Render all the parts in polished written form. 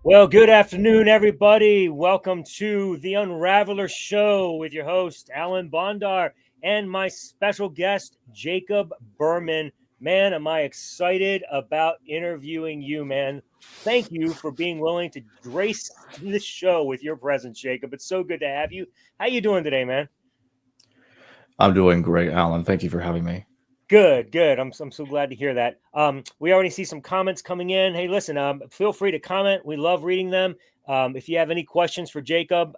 Well, good afternoon, everybody. Welcome to the Unraveler Show with your host, Alan Bondar, and my special guest, Jacob Berman. Man, am I excited about interviewing you, man. Thank you for being willing to grace this show with your presence, Jacob. It's so good to have you. How you doing today, man? I'm doing great, Alan. Thank you for having me. Good, good. I'm so glad to hear that. We already see some comments coming in. Hey, listen, feel free to comment. We love reading them. If you have any questions for Jacob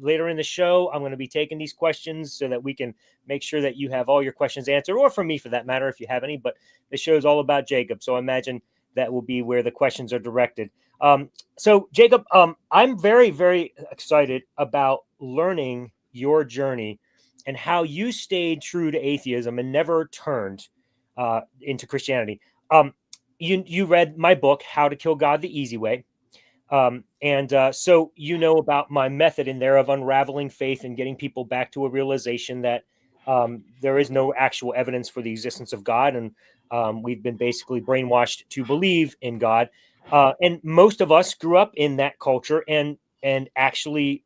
later in the show, I'm going to be taking these questions so that we can make sure that you have all your questions answered, or for me for that matter, if you have any. But the show is all about Jacob, so I imagine that will be where the questions are directed. So, Jacob, I'm very, very excited about learning your journey and how you stayed true to atheism and never turned into Christianity. You read my book, How to Kill God the Easy Way. So you know about my method in there of unraveling faith and getting people back to a realization that there is no actual evidence for the existence of God. And we've been basically brainwashed to believe in God. And most of us grew up in that culture and actually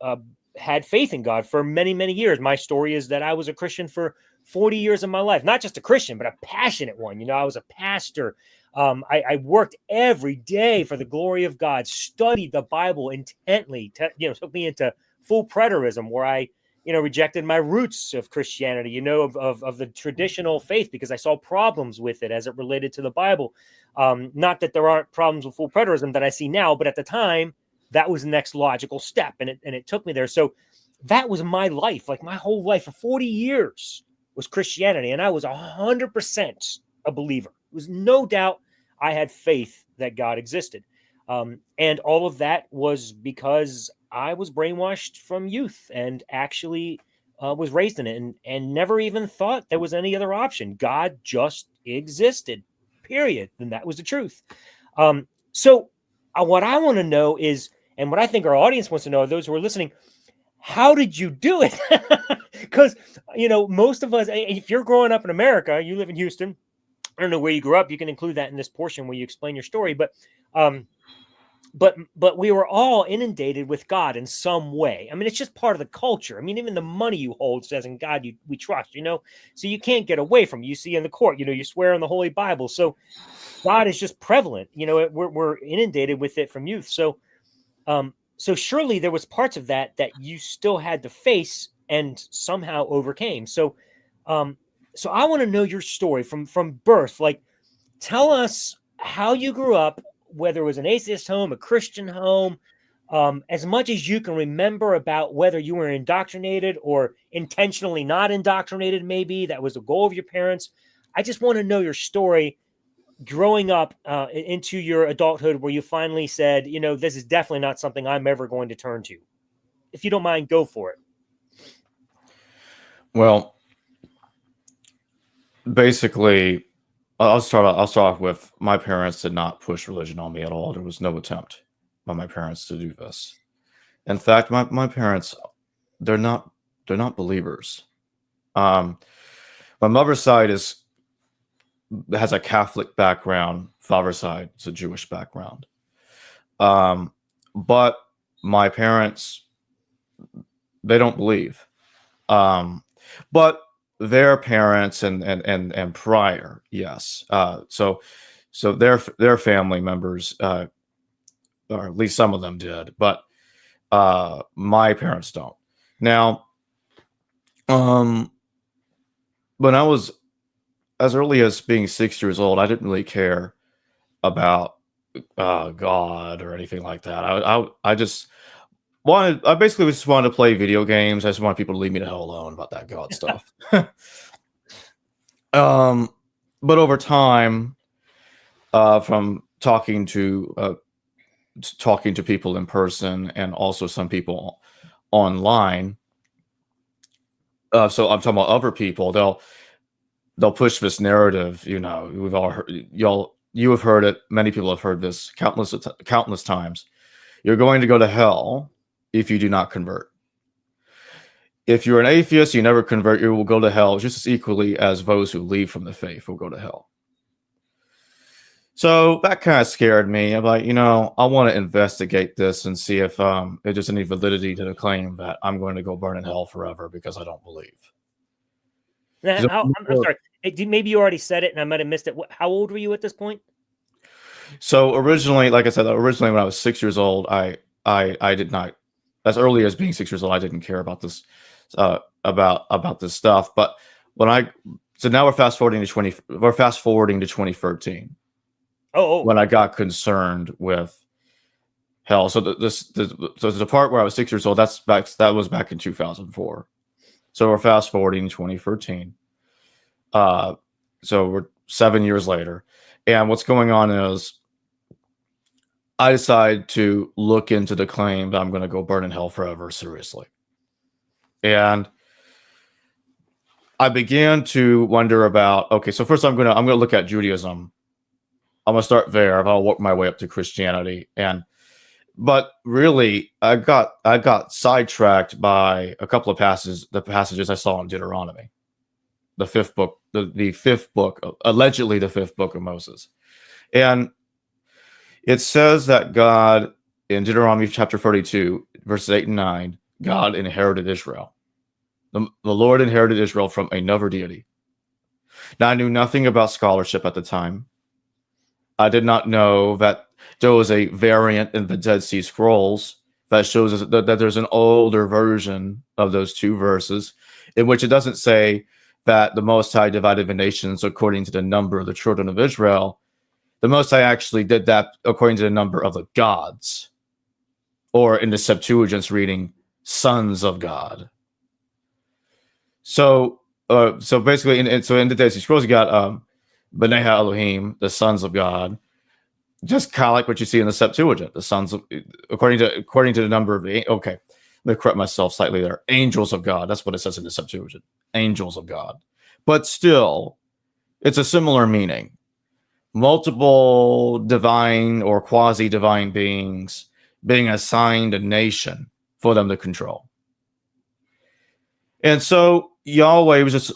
had faith in God for many, many years. My story is that I was a Christian for 40 years of my life, not just a Christian, but a passionate one. You know, I was a pastor. I worked every day for the glory of God, studied the Bible intently, took me into full preterism where I, rejected my roots of Christianity, of the traditional faith because I saw problems with it as it related to the Bible. Not that there aren't problems with full preterism that I see now, but at the time, that was the next logical step, and it took me there. So that was my life, like my whole life for 40 years was Christianity, and I was 100% a believer. There was no doubt I had faith that God existed. And all of that was because I was brainwashed from youth and actually was raised in it and never even thought there was any other option. God just existed, period. And that was the truth. So what I want to know is, and what I think our audience wants to know, those who are listening, how did you do it? Because, most of us, if you're growing up in America, you live in Houston, I don't know where you grew up. You can include that in this portion where you explain your story, but we were all inundated with God in some way. I mean, it's just part of the culture. I mean, even the money you hold says in God we trust, so you can't get away from it. You see in the court, you swear in the Holy Bible. So God is just prevalent, we're inundated with it from youth. So surely there was parts of that you still had to face and somehow overcame. So I want to know your story from birth. Like, tell us how you grew up, whether it was an atheist home, a Christian home, as much as you can remember about whether you were indoctrinated or intentionally not indoctrinated. Maybe that was the goal of your parents. I just want to know your story growing up into your adulthood, where you finally said, this is definitely not something I'm ever going to turn to. If you don't mind, go for it. Well, basically, I'll start off with my parents did not push religion on me at all. There was no attempt by my parents to do this. In fact, my parents, they're not believers. My mother's side has a Catholic background. Father's side is a Jewish background. But my parents, they don't believe. But their parents and prior, yes. So their family members, or at least some of them did, but my parents don't. Now, when I was as early as being 6 years old, I didn't really care about God or anything like that. I basically just wanted to play video games. I just wanted people to leave me the hell alone about that God stuff. But over time, from talking to people in person and also some people online, so I'm talking about other people. They'll push this narrative. We've all heard, you have heard it. Many people have heard this countless times. You're going to go to hell if you do not convert. If you're an atheist, you never convert, you will go to hell just as equally as those who leave from the faith will go to hell. So that kind of scared me. I'm like, I want to investigate this and see if there's any validity to the claim that I'm going to go burn in hell forever because I don't believe. I'm sorry. Maybe you already said it and I might have missed it. How old were you at this point? So originally, like I said, when I was 6 years old, I did not, as early as being 6 years old, I didn't care about this, about this stuff. But so now we're fast forwarding to 2013. When I got concerned with hell. So the part where I was 6 years old, that was back in 2004. So we're fast forwarding to 2013. So we're 7 years later. And what's going on is I decide to look into the claim that I'm going to go burn in hell forever seriously. And I began to wonder about, okay, so first I'm going to look at Judaism. I'm going to start there. I'll work my way up to Christianity. But really, I got sidetracked by a couple of the passages I saw in Deuteronomy, the fifth book, allegedly the fifth book of Moses. And it says that God, in Deuteronomy chapter 32, verses 8 and 9, God inherited Israel. The Lord inherited Israel from another deity. Now, I knew nothing about scholarship at the time. I did not know that there was a variant in the Dead Sea Scrolls that shows us that there's an older version of those two verses in which it doesn't say that the Most High divided the nations according to the number of the children of Israel. The Most High actually did that according to the number of the gods, or in the Septuagint's reading, sons of God. So basically, in the Dead Sea Scrolls, you got B'nai Elohim, the sons of God, just kind of like what you see in the Septuagint, the sons of, according to the number of the. Okay, let me correct myself slightly there. Angels of God. That's what it says in the Septuagint. Angels of God, but still, it's a similar meaning. Multiple divine or quasi-divine beings being assigned a nation for them to control. And so Yahweh was just,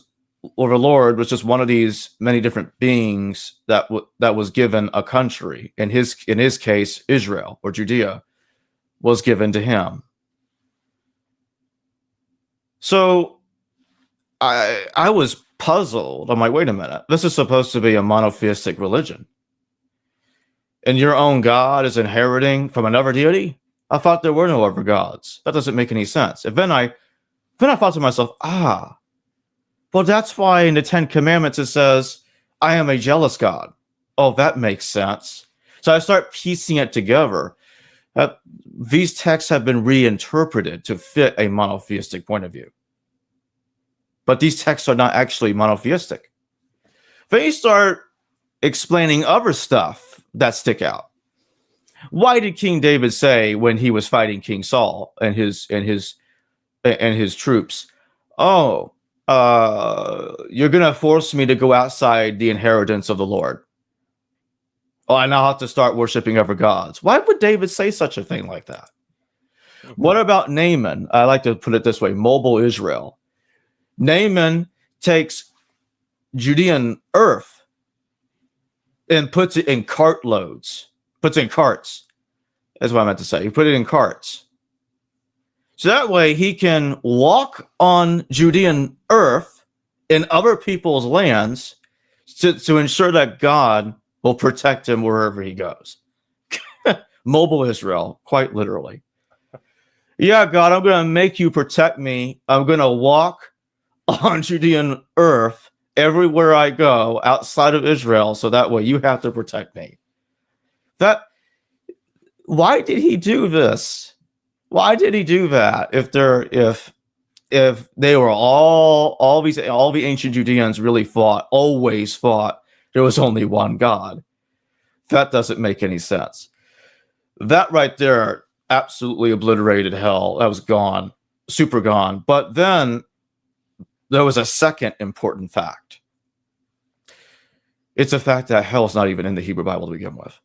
or the Lord was just one of these many different beings that was given a country. In his case, Israel or Judea was given to him. So I was puzzled. I'm like, wait a minute. This is supposed to be a monotheistic religion, and your own God is inheriting from another deity? I thought there were no other gods. That doesn't make any sense. And then I thought to myself, well, that's why in the Ten Commandments it says, I am a jealous God. Oh, that makes sense. So I start piecing it together. These texts have been reinterpreted to fit a monotheistic point of view. But these texts are not actually monotheistic. Then you start explaining other stuff that stick out. Why did King David say when he was fighting King Saul and his troops, "Oh, you're going to force me to go outside the inheritance of the Lord. Oh, I now have to start worshiping other gods." Why would David say such a thing like that? What about Naaman? I like to put it this way, mobile Israel. Naaman takes Judean earth and puts it in cartloads, puts it in carts. That's what I meant to say. He put it in carts. So that way he can walk on Judean earth in other people's lands to ensure that God will protect him wherever he goes. Mobile Israel, quite literally. Yeah, God, I'm going to make you protect me. I'm going to walk on Judean earth everywhere I go outside of Israel, so that way you have to protect me. Why did he do this? Why did he do that? If they were all the ancient Judeans really always thought there was only one God. That doesn't make any sense. That right there absolutely obliterated hell. That was gone, super gone. But then there was a second important fact. It's a fact that hell is not even in the Hebrew Bible to begin with.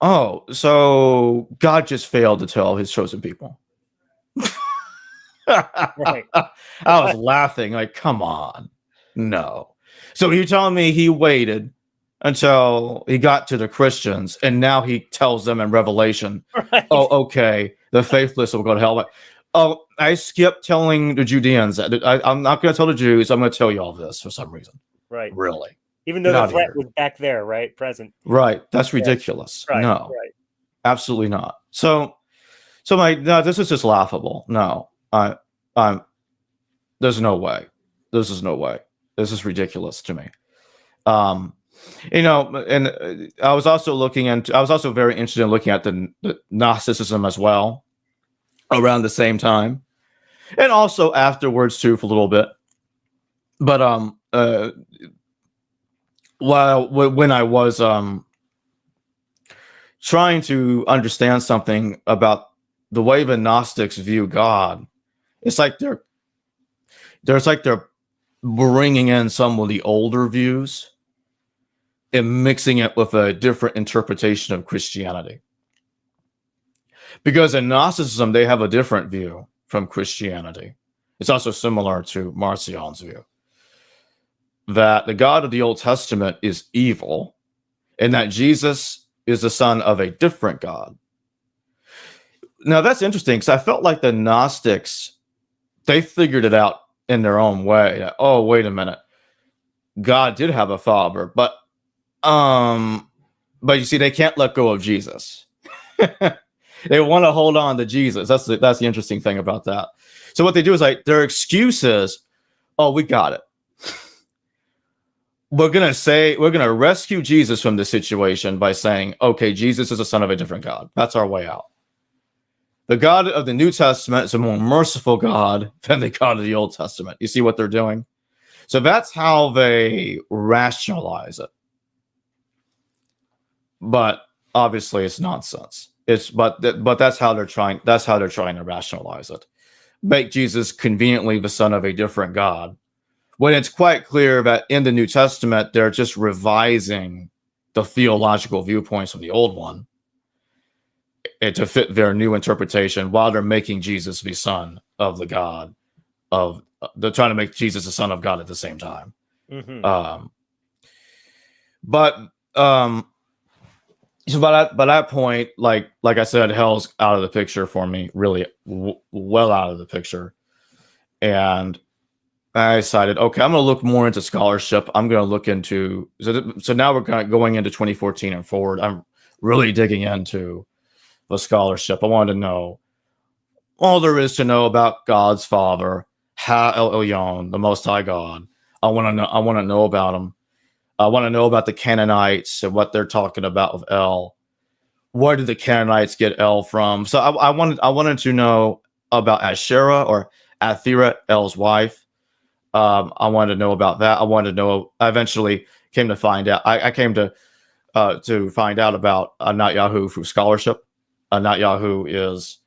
Oh, so God just failed to tell his chosen people. Right. I was laughing, like, come on. No. So you're telling me he waited until he got to the Christians, and now he tells them in Revelation, Right. "Oh, okay, the faithless will go to hell." Oh, I skipped telling the Judeans that I'm not going to tell the Jews. I'm going to tell you all this for some reason. Right. Really? Even though Get the out of threat here. was back there, right? Present. Right. That's ridiculous. Right. No, Right. absolutely not. So no, this is just laughable. No, there's no way. This is no way. This is ridiculous to me. And I was also very interested in looking at the Gnosticism as well around the same time, and also afterwards too for a little bit. But when I was trying to understand something about the way the Gnostics view God, it's like they're bringing in some of the older views and mixing it with a different interpretation of Christianity. Because in Gnosticism, they have a different view from Christianity. It's also similar to Marcion's view, that the God of the Old Testament is evil and that Jesus is the son of a different God. Now, that's interesting because I felt like the Gnostics, they figured it out in their own way. Oh, wait a minute. God did have a father, but you see, they can't let go of Jesus. They want to hold on to Jesus. That's the interesting thing about that. So what they do is like their excuse is, oh, we got it. We're gonna rescue Jesus from this situation by saying, okay, Jesus is the son of a different God. That's our way out. The God of the New Testament is a more merciful God than the God of the Old Testament. You see what they're doing? So that's how they rationalize it. But obviously it's nonsense. But that's how they're trying to rationalize it. Make Jesus conveniently the son of a different God. When it's quite clear that in the New Testament, they're just revising the theological viewpoints from the old one to fit their new interpretation while they're making Jesus the son of the God of, they're trying to make Jesus the son of God at the same time. Mm-hmm. So by that point, like I said, hell's out of the picture for me, really well out of the picture. And I decided, okay, I'm going to look more into scholarship. I'm going to look into, so now we're kind of going into 2014 and forward. I'm really digging into the scholarship. I wanted to know all there is to know about God's Father, Ha El Elyon, the Most High God. I want to know about him. I want to know about the Canaanites and what they're talking about with El. Where did the Canaanites get El from? So I wanted to know about Asherah or Athera, El's wife. I wanted to know about that. I wanted to know. I eventually came to find out. I came to find out about Not Yahoo through scholarship. Not Yahoo is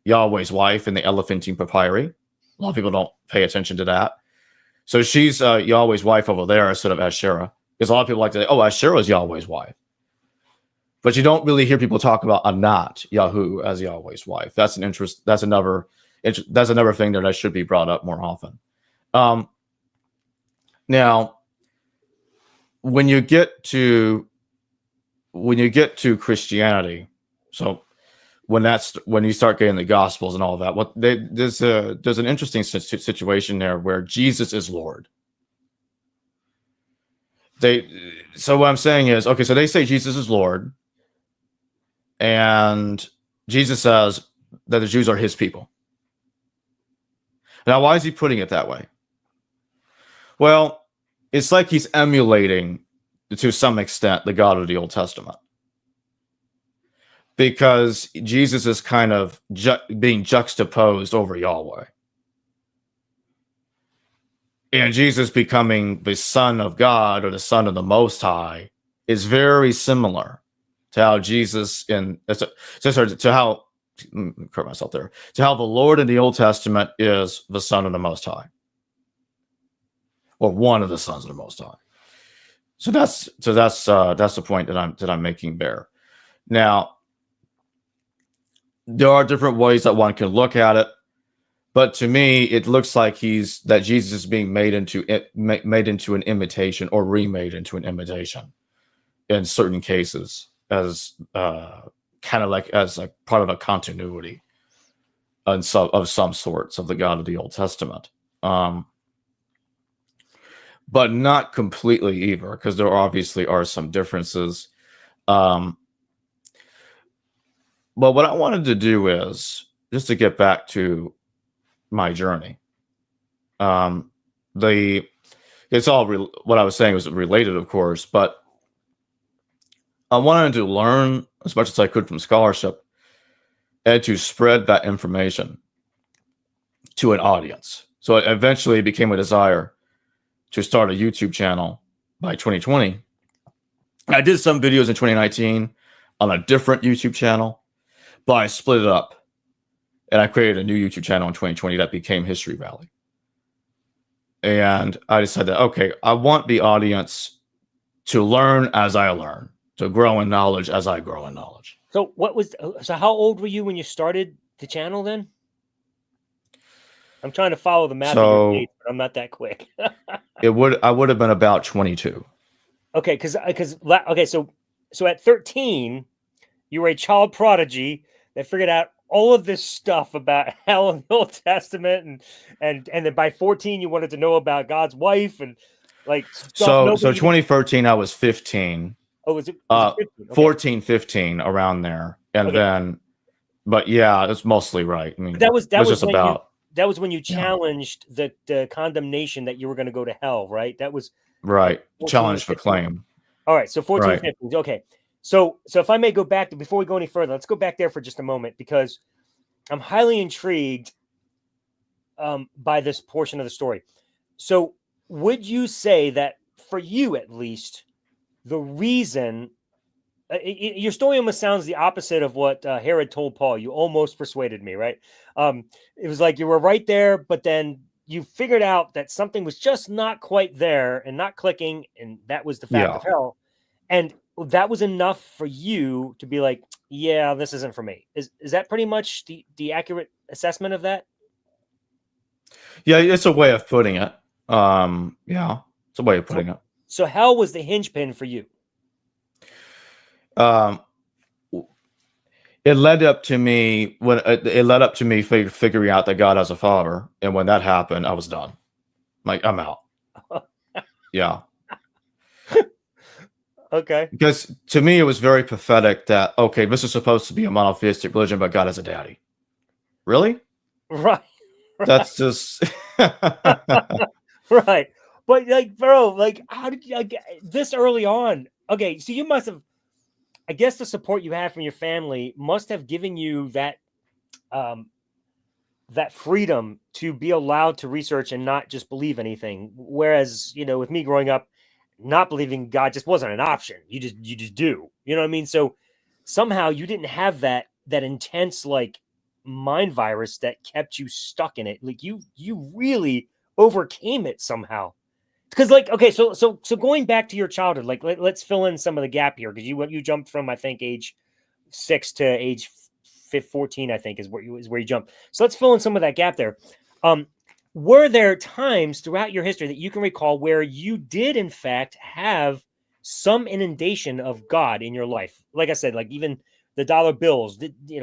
Yahweh's wife in the Elephantine Papyri. A lot of people don't pay attention to that. So she's Yahweh's wife over there instead of Asherah. Because a lot of people like to say, oh, Asherah is Yahweh's wife. But you don't really hear people talk about Anat Yahoo as Yahweh's wife. That's another thing that should be brought up more often. Now, when you get to Christianity, so when you start getting the Gospels and all of that, there's an interesting situation there where Jesus is Lord. So what I'm saying is, okay, so they say Jesus is Lord, and Jesus says that the Jews are his people. Now, why is he putting it that way? Well, it's like he's emulating, to some extent, the God of the Old Testament. Because Jesus is kind of being juxtaposed over Yahweh. And Jesus becoming the Son of God or the Son of the Most High is very similar to how Jesus to how the Lord in the Old Testament is the Son of the Most High, or one of the sons of the Most High. So that's the point that I'm making there. Now, there are different ways that one can look at it, But to me, it looks like that Jesus is being made into an imitation or remade into an imitation in certain cases, as kind of like as a part of a continuity of some sorts of the God of the Old Testament. But not completely either, because there obviously are some differences. But what I wanted to do is just to get back to my journey. It's all what I was saying was related, of course, but I wanted to learn as much as I could from scholarship and to spread that information to an audience. So it eventually became a desire to start a YouTube channel by 2020. I did some videos in 2019 on a different YouTube channel, but I split it up and I created a new YouTube channel in 2020 that became History Valley. And I decided that, okay, I want the audience to learn as I learn, to grow in knowledge as I grow in knowledge. So how old were you when you started the channel then? I'm trying to follow the math of your age, but I'm not that quick. I would have been about 22. Okay, so at 13, you were a child prodigy that figured out all of this stuff about hell in the Old Testament, and then by 14 you wanted to know about God's wife and like stuff. So 2013 I was 15. Oh, was it 15? Okay. 14, 15 around there, and then, but yeah, that's mostly right. I mean, that was just about. That was when you challenged the condemnation that you were going to go to hell, right? That was right. Challenge for claim. All right, so 14, right. 15. Okay. So if I may go back before we go any further, let's go back there for just a moment, because I'm highly intrigued by this portion of the story. So would you say that for you, at least, the reason your story almost sounds the opposite of what Herod told Paul. You almost persuaded me, right? It was like you were right there, but then you figured out that something was just not quite there and not clicking, and that was the fact of hell. And that was enough for you to be like, yeah, this isn't for me. Is that pretty much the accurate assessment of that? Yeah, it's a way of putting it. Yeah, it's a way of putting it. So hell was the hinge pin for you. It led up to me figuring out that God has a father, and when that happened, I was done. Like, I'm out. Yeah. Okay. Because to me, it was very pathetic that, okay, this is supposed to be a monotheistic religion, but God has a daddy. Really? Right. That's just right. But like, bro, like, how did you this early on? Okay, so you must have, I guess the support you had from your family must have given you that that freedom to be allowed to research and not just believe anything. Whereas, with me growing up, not believing God just wasn't an option. You just do. You know what I mean? So somehow you didn't have that intense like mind virus that kept you stuck in it. Like you really overcame it somehow. Because like, okay, so going back to your childhood, like let's fill in some of the gap here, because you jumped from, I think, age 6 to age 14, I think is where you jumped. So let's fill in some of that gap there. Were there times throughout your history that you can recall where you did in fact have some inundation of God in your life? Like I said, like even the dollar bills,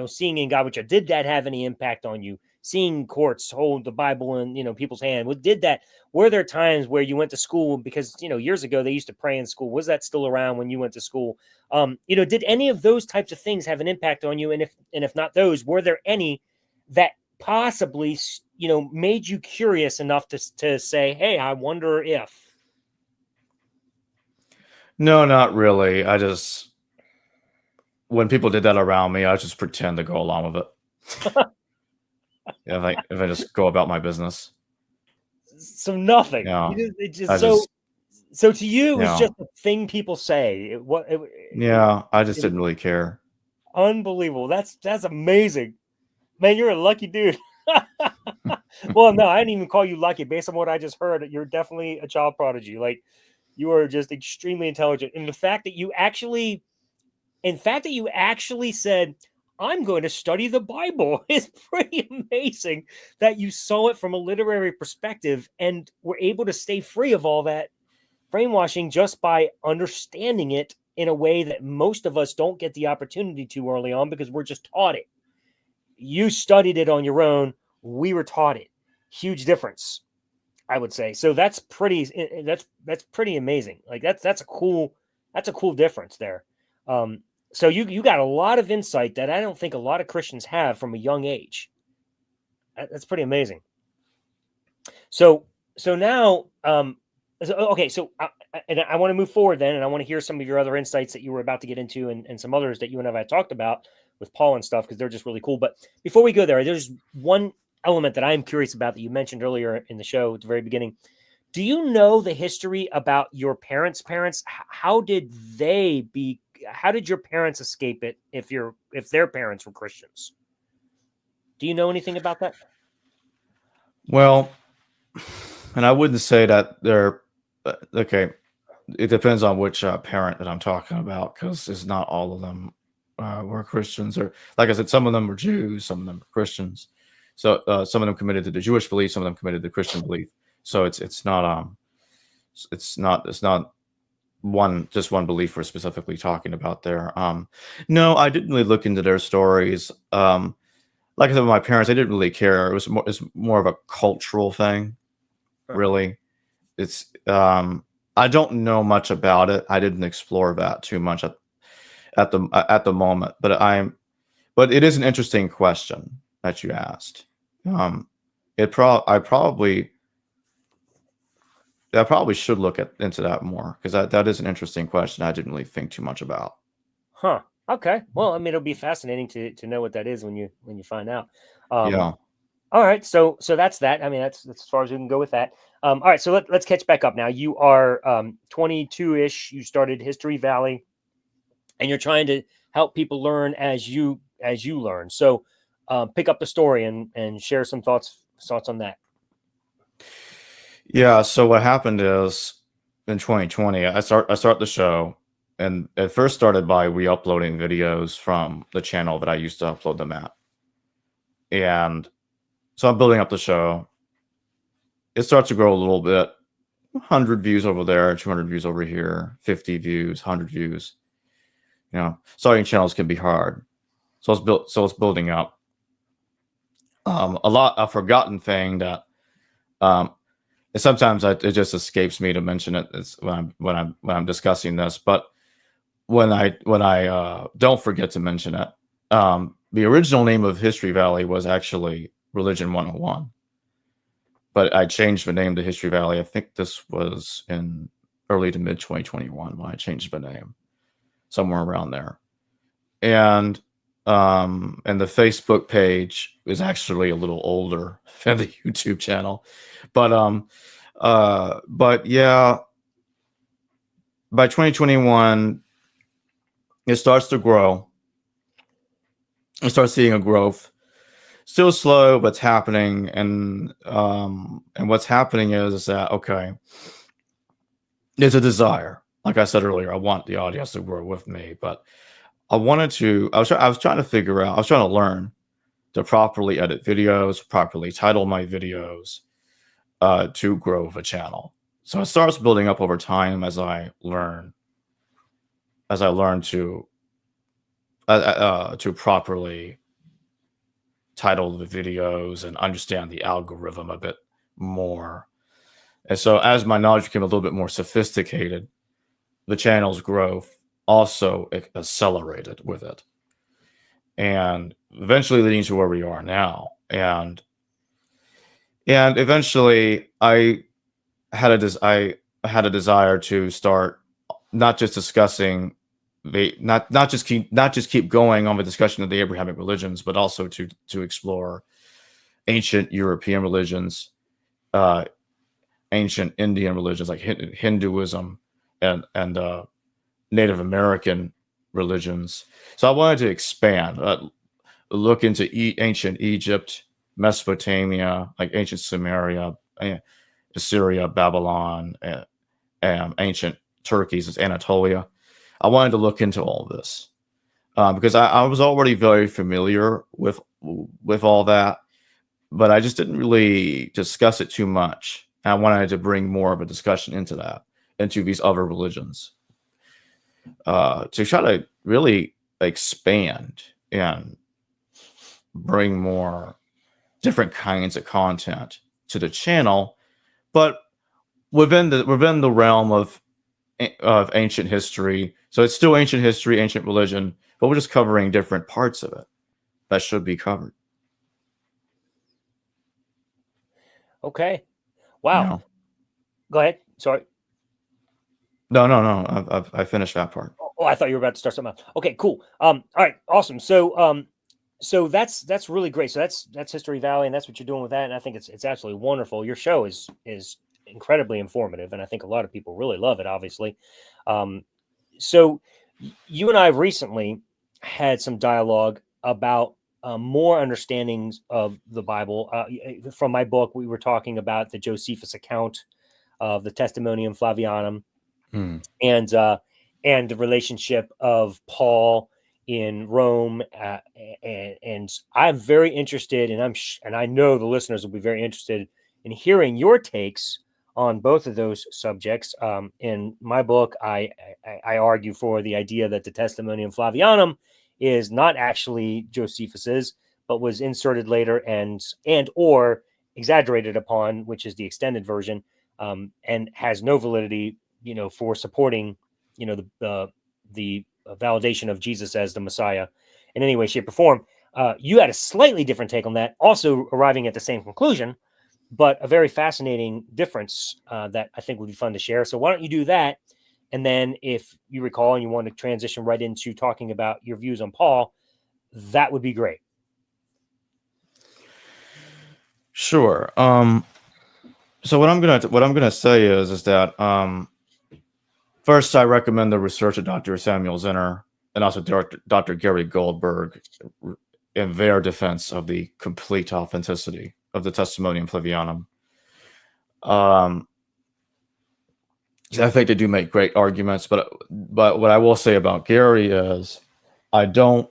seeing in God, did that have any impact on you? Seeing courts hold the Bible in, people's hand. Were there times where you went to school, because, years ago they used to pray in school. Was that still around when you went to school? Did any of those types of things have an impact on you? And if not those, were there any that possibly, made you curious enough to say, hey, I wonder if? No, not really. When people did that around me, I just pretend to go along with it. If I just go about my business. So nothing. Yeah. So to you, it's just a thing people say. I just didn't really care. Unbelievable. That's amazing. Man, you're a lucky dude. Well, no, I didn't even call you lucky. Based on what I just heard, you're definitely a child prodigy. Like, you are just extremely intelligent. And the fact that you actually said, I'm going to study the Bible. It's pretty amazing that you saw it from a literary perspective and were able to stay free of all that brainwashing just by understanding it in a way that most of us don't get the opportunity to early on because we're just taught it. You studied it on your own. We were taught it. Huge difference, I would say. So that's pretty amazing. Like that's a cool difference there. So you got a lot of insight that I don't think a lot of Christians have from a young age. That's pretty amazing. So now okay, so I want to move forward then, and I want to hear some of your other insights that you were about to get into, and some others that you and I have talked about with Paul and stuff, because they're just really cool. But before we go there, there's one element that I'm curious about that you mentioned earlier in the show at the very beginning. Do you know the history about your parents' parents? How did your parents escape it if their parents were Christians? Do you know anything about that? Well, and I wouldn't say that they're okay. It depends on which parent that I'm talking about, because it's not all of them were Christians. Or, like I said, some of them were Jews, some of them were Christians. So some of them committed to the Jewish belief, some of them committed to the Christian belief. So it's not one belief we're specifically talking about there. No, I didn't really look into their stories. Like I said, with my parents, I didn't really care. It's more of a cultural thing, really. It's I don't know much about it. I didn't explore that too much at the moment. But it is an interesting question that you asked. I probably should look into that more, because that is an interesting question I didn't really think too much about. Huh. Okay. Well, I mean, it'll be fascinating to know what that is when you find out. Yeah. All right. So that's that. I mean, that's as far as we can go with that. All right. So let's catch back up now. You are 22-ish. You started History Valley, and you're trying to help people learn as you learn. So pick up the story and share some thoughts on that. Yeah. So what happened is, in 2020, I start the show, and it first started by re-uploading videos from the channel that I used to upload them at. And so I'm building up the show. It starts to grow a little bit. 100 views over there, 200 views over here, 50 views, 100 views. You know, starting channels can be hard. So it's building up. A forgotten thing that sometimes it just escapes me to mention it when I'm discussing this, but when I don't forget to mention it, the original name of History Valley was actually Religion 101, but I changed the name to History Valley. I think this was in early to mid 2021 when I changed the name, somewhere around there. And the Facebook page is actually a little older than the YouTube channel, but yeah, by 2021, it starts to grow. I start seeing a growth, still slow, but it's happening. And what's happening is that, okay, there's a desire. Like I said earlier, I want the audience to grow with me, but I was trying to figure out, I was trying to learn to properly edit videos, properly title my videos, to grow the channel. So it starts building up over time as I learn to properly title the videos and understand the algorithm a bit more. And so as my knowledge became a little bit more sophisticated, the channel's growth also accelerated with it, and eventually leading to where we are now. And eventually I had a desire to start not just discussing not just keep going on the discussion of the Abrahamic religions, but also to explore ancient European religions, ancient Indian religions like Hinduism and Native American religions. So I wanted to expand, look into ancient Egypt, Mesopotamia, like ancient Sumeria, Assyria, Babylon, ancient Turkey, Anatolia. I wanted to look into all of this. because I was already very familiar with all that, but I just didn't really discuss it too much. I wanted to bring more of a discussion into these other religions, to try to really expand and bring more different kinds of content to the channel, but within the realm of ancient history. So it's still ancient history, ancient religion, but we're just covering different parts of it that should be covered. Okay. Wow. You know? Go ahead. Sorry. No. I finished that part. Oh, I thought you were about to start something else. Okay, cool. All right, awesome. So that's really great. So that's History Valley, and that's what you're doing with that. And I think it's absolutely wonderful. Your show is incredibly informative, and I think a lot of people really love it. Obviously, so you and I recently had some dialogue about more understandings of the Bible. From my book, we were talking about the Josephus account of the Testimonium Flavianum, and the relationship of Paul in Rome, and I'm very interested, and I know the listeners will be very interested in hearing your takes on both of those subjects. In my book, I argue for the idea that the Testimonium Flavianum is not actually Josephus's, but was inserted later and or exaggerated upon, which is the extended version, and has no validity, for supporting, the validation of Jesus as the Messiah in any way, shape, or form. You had a slightly different take on that, also arriving at the same conclusion, but a very fascinating difference that I think would be fun to share. So why don't you do that? And then if you recall and you want to transition right into talking about your views on Paul, that would be great. Sure. So what I'm gonna say is that first, I recommend the research of Dr. Samuel Zinner and also Dr. Gary Goldberg in their defense of the complete authenticity of the Testimonium Flavianum. I think they do make great arguments, but what I will say about Gary is I don't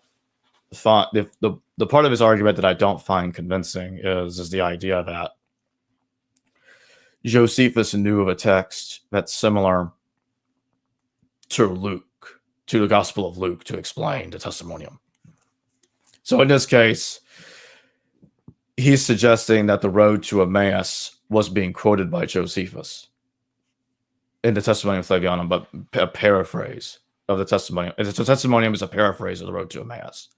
find the part of his argument that I don't find convincing is the idea that Josephus knew of a text that's similar to Luke, to the Gospel of Luke, to explain the Testimonium. So in this case, he's suggesting that the road to Emmaus was being quoted by Josephus in the Testimonium Flavianum, but a paraphrase of the Testimonium. The Testimonium is a paraphrase of the road to Emmaus.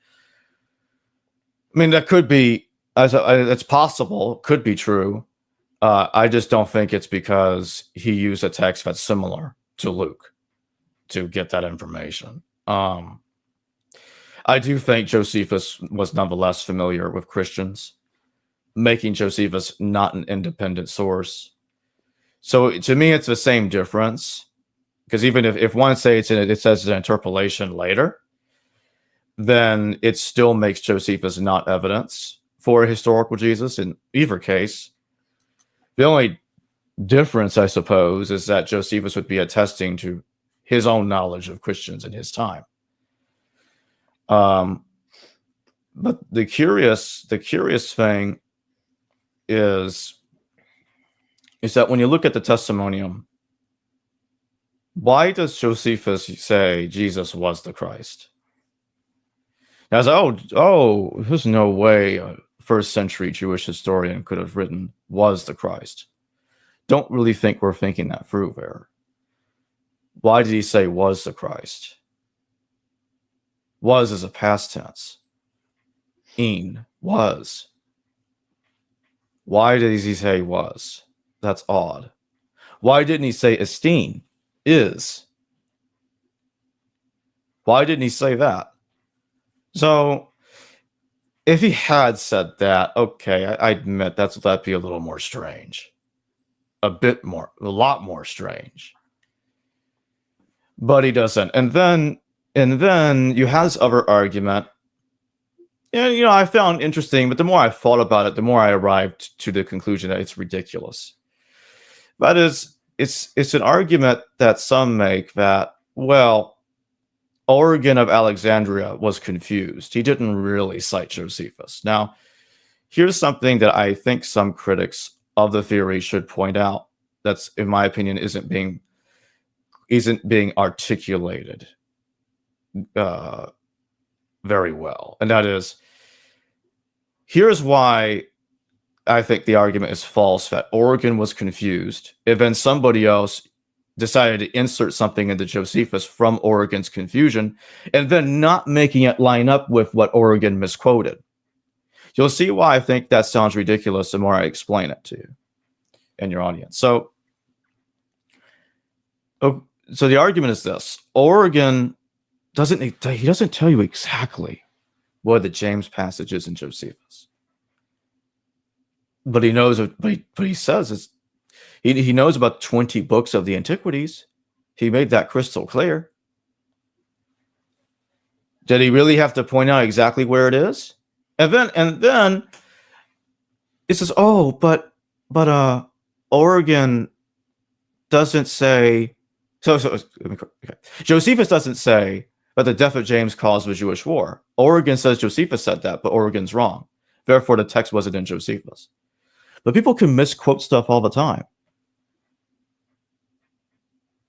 I mean, that could be, it's possible, could be true. I just don't think it's because he used a text that's similar to Luke to get that information. I do think Josephus was nonetheless familiar with Christians, making Josephus not an independent source. So to me, it's the same difference, because even if one says it says an interpolation later, then it still makes Josephus not evidence for a historical Jesus in either case. The only difference, I suppose, is that Josephus would be attesting to his own knowledge of Christians in his time. But the curious thing is that when you look at the Testimonium, why does Josephus say Jesus was the Christ? Now, there's no way a first century Jewish historian could have written was the Christ. Don't really think we're thinking that through there. Why did he say was the Christ? Was is a past tense. Was. Why did he say was? That's odd. Why didn't he say esteem? Is. Why didn't he say that? So, if he had said that, okay, I admit that'd be a little more strange. A lot more strange. But he doesn't. And then you have this other argument. And, I found interesting, but the more I thought about it, the more I arrived to the conclusion that it's ridiculous. That is, it's an argument that some make that, well, Origen of Alexandria was confused. He didn't really cite Josephus. Now, here's something that I think some critics of the theory should point out. That's, in my opinion, isn't being articulated very well, and that is, here's why I think the argument is false that Origen was confused, and then somebody else decided to insert something into Josephus from Origen's confusion, and then not making it line up with what Origen misquoted. You'll see why I think that sounds ridiculous the more I explain it to you and your audience. So the argument is this: Origen doesn't tell you exactly what the James passage is in Josephus, but he knows. But he says he knows about 20 books of the Antiquities. He made that crystal clear. Did he really have to point out exactly where it is? And then it says, oh, but Origen doesn't say. Okay. Josephus doesn't say that the death of James caused the Jewish war. Origen says Josephus said that, but Origen's wrong. Therefore, the text wasn't in Josephus. But people can misquote stuff all the time.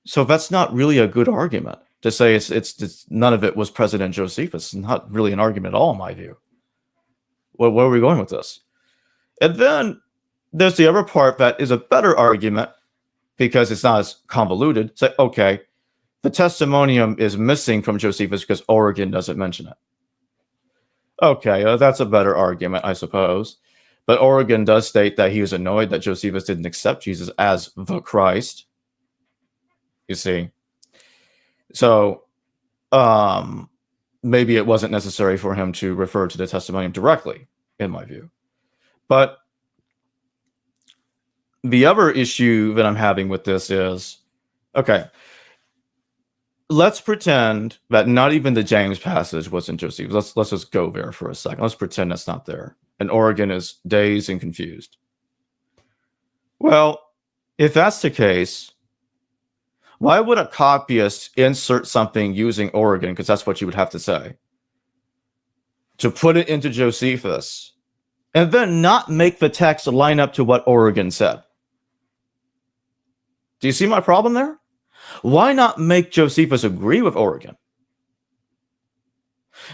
So that's not really a good argument to say it's none of it was present in Josephus. It's not really an argument at all, in my view. Where are we going with this? And then there's the other part that is a better argument because it's not as convoluted. Say, okay, the Testimonium is missing from Josephus because Origen doesn't mention it. Okay, that's a better argument, I suppose. But Origen does state that he was annoyed that Josephus didn't accept Jesus as the Christ. You see? So, maybe it wasn't necessary for him to refer to the Testimonium directly, in my view. But the other issue that I'm having with this is, okay, let's pretend that not even the James passage was in Josephus. Let's just go there for a second. Let's pretend that's not there. And Origen is dazed and confused. Well, if that's the case, why would a copyist insert something using Origen, because that's what you would have to say, to put it into Josephus, and then not make the text line up to what Origen said? Do you see my problem there? Why not make Josephus agree with Origen?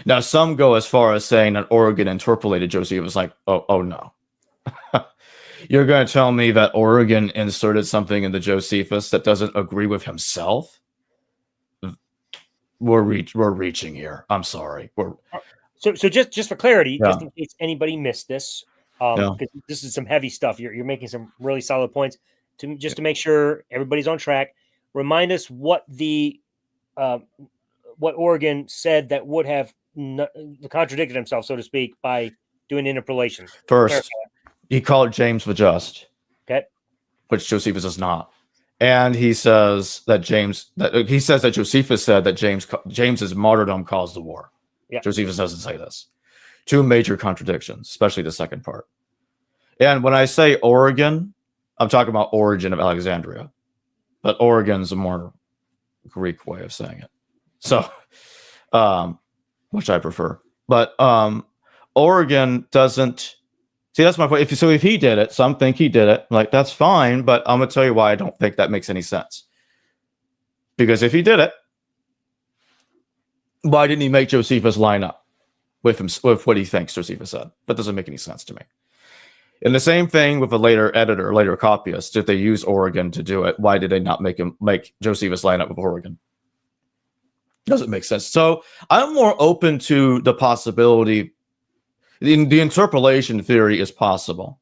Now, some go as far as saying that Origen interpolated Josephus, like, oh no. You're going to tell me that Origen inserted something into Josephus that doesn't agree with himself? We're reaching here. I'm sorry. So just for clarity, Yeah. just in case anybody missed this, because this is some heavy stuff. You're making some really solid points. To make sure everybody's on track, remind us what what Origen said that would have contradicted himself, so to speak, by doing interpolation. First, he called James the just, okay, which Josephus is not, and he says that Josephus said that James's martyrdom caused the war. Yeah. Josephus doesn't say this. Two major contradictions, especially the second part. And when I say Origen, I'm talking about Origen of Alexandria, but Origen's a more Greek way of saying it. So, which I prefer. But Origen doesn't. See, that's my point. If he did it, some think he did it. Like, that's fine, but I'm going to tell you why I don't think that makes any sense. Because if he did it, why didn't he make Josephus line up with what he thinks Josephus said? That doesn't make any sense to me. And the same thing with a later editor, later copyist. If they use Origen to do it, why did they not make Josephus line up with Origen? Doesn't make sense. So I'm more open to the possibility. The interpolation theory is possible.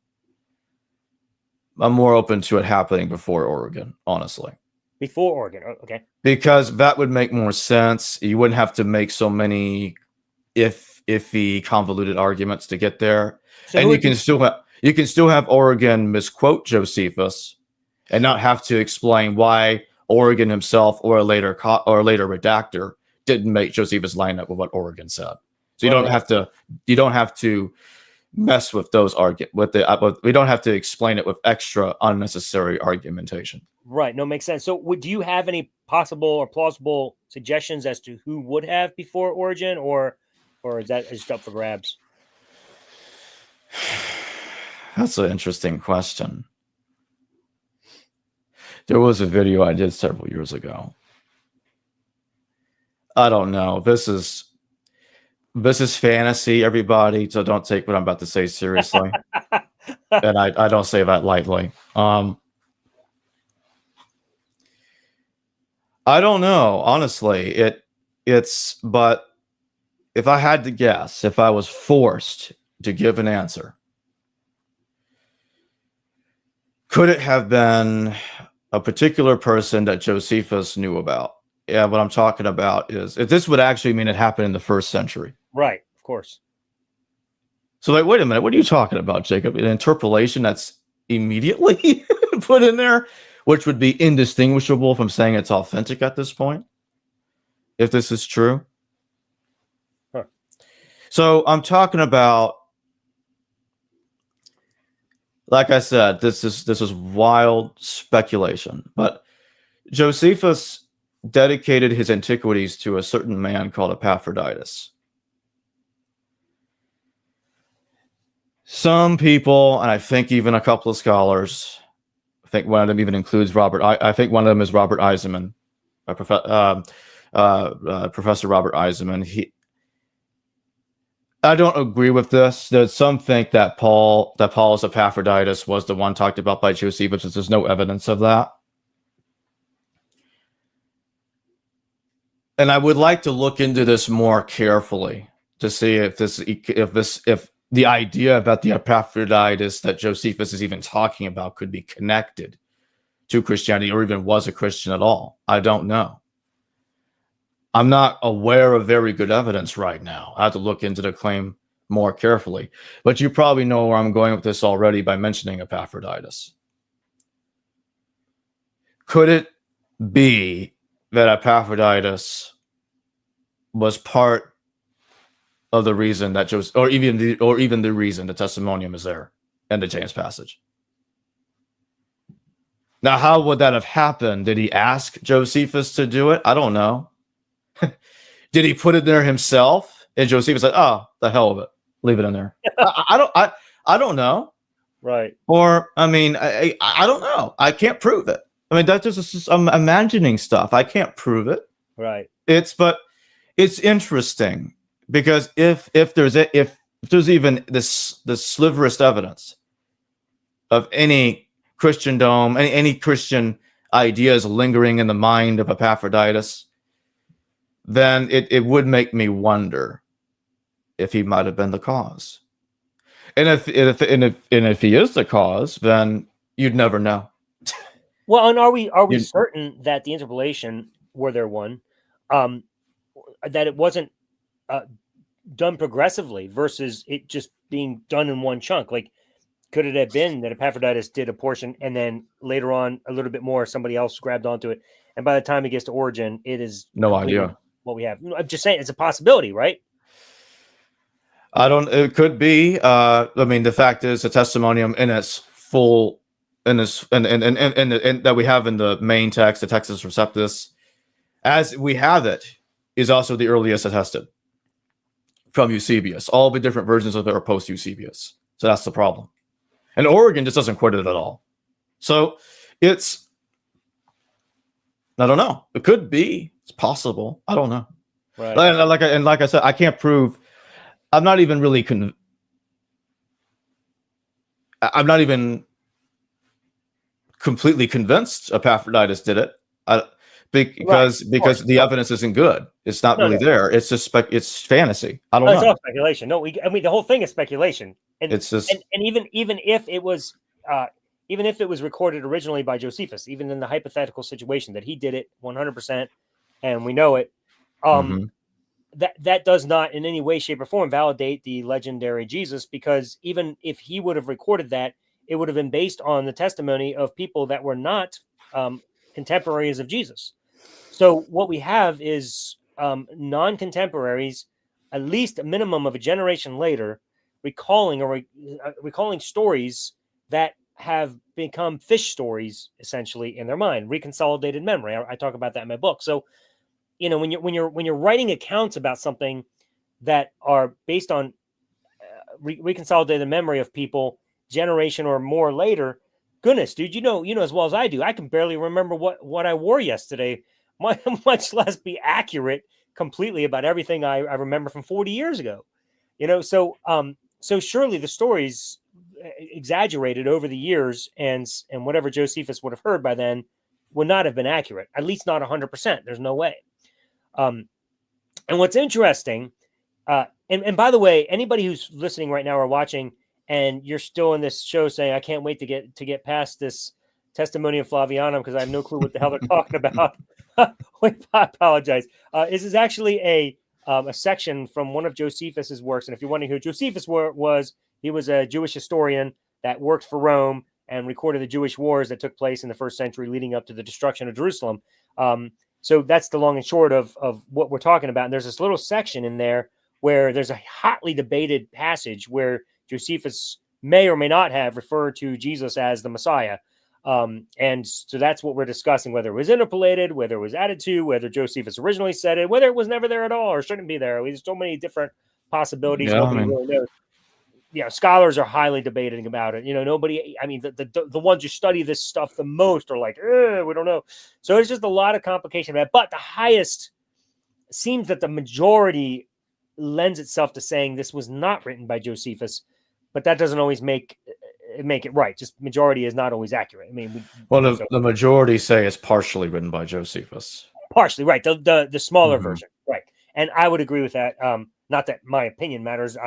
I'm more open to it happening before Origen, honestly. Before Origen, okay. Because that would make more sense. You wouldn't have to make so many iffy, convoluted arguments to get there. So and you can still have Origen misquote Josephus and not have to explain why Origen himself or a later redactor didn't make Josephus line up with what Origen said. So you don't have to mess with those we don't have to explain it with extra unnecessary argumentation. Right. No, makes sense. So do you have any possible or plausible suggestions as to who would have before Origin, or is that just up for grabs? That's an interesting question. There was a video I did several years ago. I don't know. This is fantasy, everybody, so don't take what I'm about to say seriously. And I don't say that lightly. I don't know, honestly. But if I had to guess, if I was forced to give an answer, could it have been a particular person that Josephus knew about? Yeah, what I'm talking about is if this would actually mean it happened in the 1st century. Right, of course. So, like, wait a minute, what are you talking about, Jacob? An interpolation that's immediately put in there, which would be indistinguishable from saying it's authentic at this point, if this is true. Huh. So I'm talking about, like I said, this is wild speculation, but Josephus dedicated his antiquities to a certain man called Epaphroditus. Some people, and I think even a couple of scholars, I think one of them even includes I think one of them is Robert Eisenman, Professor Robert Eisenman. I don't agree with this. There's some think that Paul's Epaphroditus was the one talked about by Josephus, but there's no evidence of that. And I would like to look into this more carefully to see if the idea about the Epaphroditus that Josephus is even talking about could be connected to Christianity or even was a Christian at all. I don't know. I'm not aware of very good evidence right now. I have to look into the claim more carefully. But you probably know where I'm going with this already by mentioning Epaphroditus. Could it be that Epaphroditus was part of the reason that or even the reason the Testimonium is there in the James passage? Now, how would that have happened? Did he ask Josephus to do it? I don't know. Did he put it there himself? And Josephus said, "Oh, the hell of it, leave it in there." I don't know. Right. Or I mean, I don't know. I can't prove it. I mean, that's just I'm imagining stuff. I can't prove it. Right. But it's interesting because if there's even this sliverest evidence of any Christendom, any Christian ideas lingering in the mind of Epaphroditus, then it would make me wonder if he might have been the cause. And if he is the cause, then you'd never know. Well, and are we certain that the interpolation, were there one, that it wasn't done progressively versus it just being done in one chunk? Like, could it have been that Epaphroditus did a portion and then later on a little bit more, somebody else grabbed onto it, and by the time it gets to Origin, it is no idea what we have? I'm just saying it's a possibility, right? It could be. I mean, the fact is, the Testimonium in its full, and that we have in the main text, the Textus Receptus, as we have it, is also the earliest attested from Eusebius. All the different versions of it are post Eusebius, so that's the problem. And Origen just doesn't quote it at all. So it's, I don't know. It could be. It's possible. I don't know. Right. Like I said, I can't prove. I'm not even really I'm not even completely convinced Epaphroditus did it, because the evidence isn't good. It's not really there. It's just it's fantasy. I don't know. It's all speculation. No, I mean the whole thing is speculation. And it's just and even if it was recorded originally by Josephus, even in the hypothetical situation that he did it 100% and we know it, that does not in any way, shape, or form validate the legendary Jesus, because even if he would have recorded that, it would have been based on the testimony of people that were not contemporaries of Jesus. So what we have is non-contemporaries, at least a minimum of a generation later, recalling recalling stories that have become fish stories essentially in their mind, reconsolidated memory. I talk about that in my book. So, when you're writing accounts about something that are based on reconsolidated memory of people generation or more later, goodness, dude, you know as well as I do, I can barely remember what I wore yesterday, much less be accurate completely about everything I remember from 40 years ago. So surely the stories exaggerated over the years, and whatever Josephus would have heard by then would not have been accurate, at least not 100%. There's no way. And what's interesting, and by the way, anybody who's listening right now or watching, and you're still in this show saying, I can't wait to get past this Testimonium Flavianum because I have no clue what the hell they're talking about. Wait, I apologize. This is actually a section from one of Josephus's works. And if you're wondering who Josephus was, he was a Jewish historian that worked for Rome and recorded the Jewish wars that took place in the first century leading up to the destruction of Jerusalem. So that's the long and short of what we're talking about. And there's this little section in there where there's a hotly debated passage where Josephus may or may not have referred to Jesus as the Messiah. And so that's what we're discussing, whether it was interpolated, whether it was added to, whether Josephus originally said it, whether it was never there at all or shouldn't be there. There's so many different possibilities. Yeah, Nobody really knows. Scholars are highly debating about it. Nobody, the ones who study this stuff the most are like, we don't know. So it's just a lot of complication about it. But the highest seems that the majority lends itself to saying this was not written by Josephus, but that doesn't always make it right. Just majority is not always accurate. The majority say it's partially written by Josephus. Partially, right. The smaller version, right. And I would agree with that. Not that my opinion matters.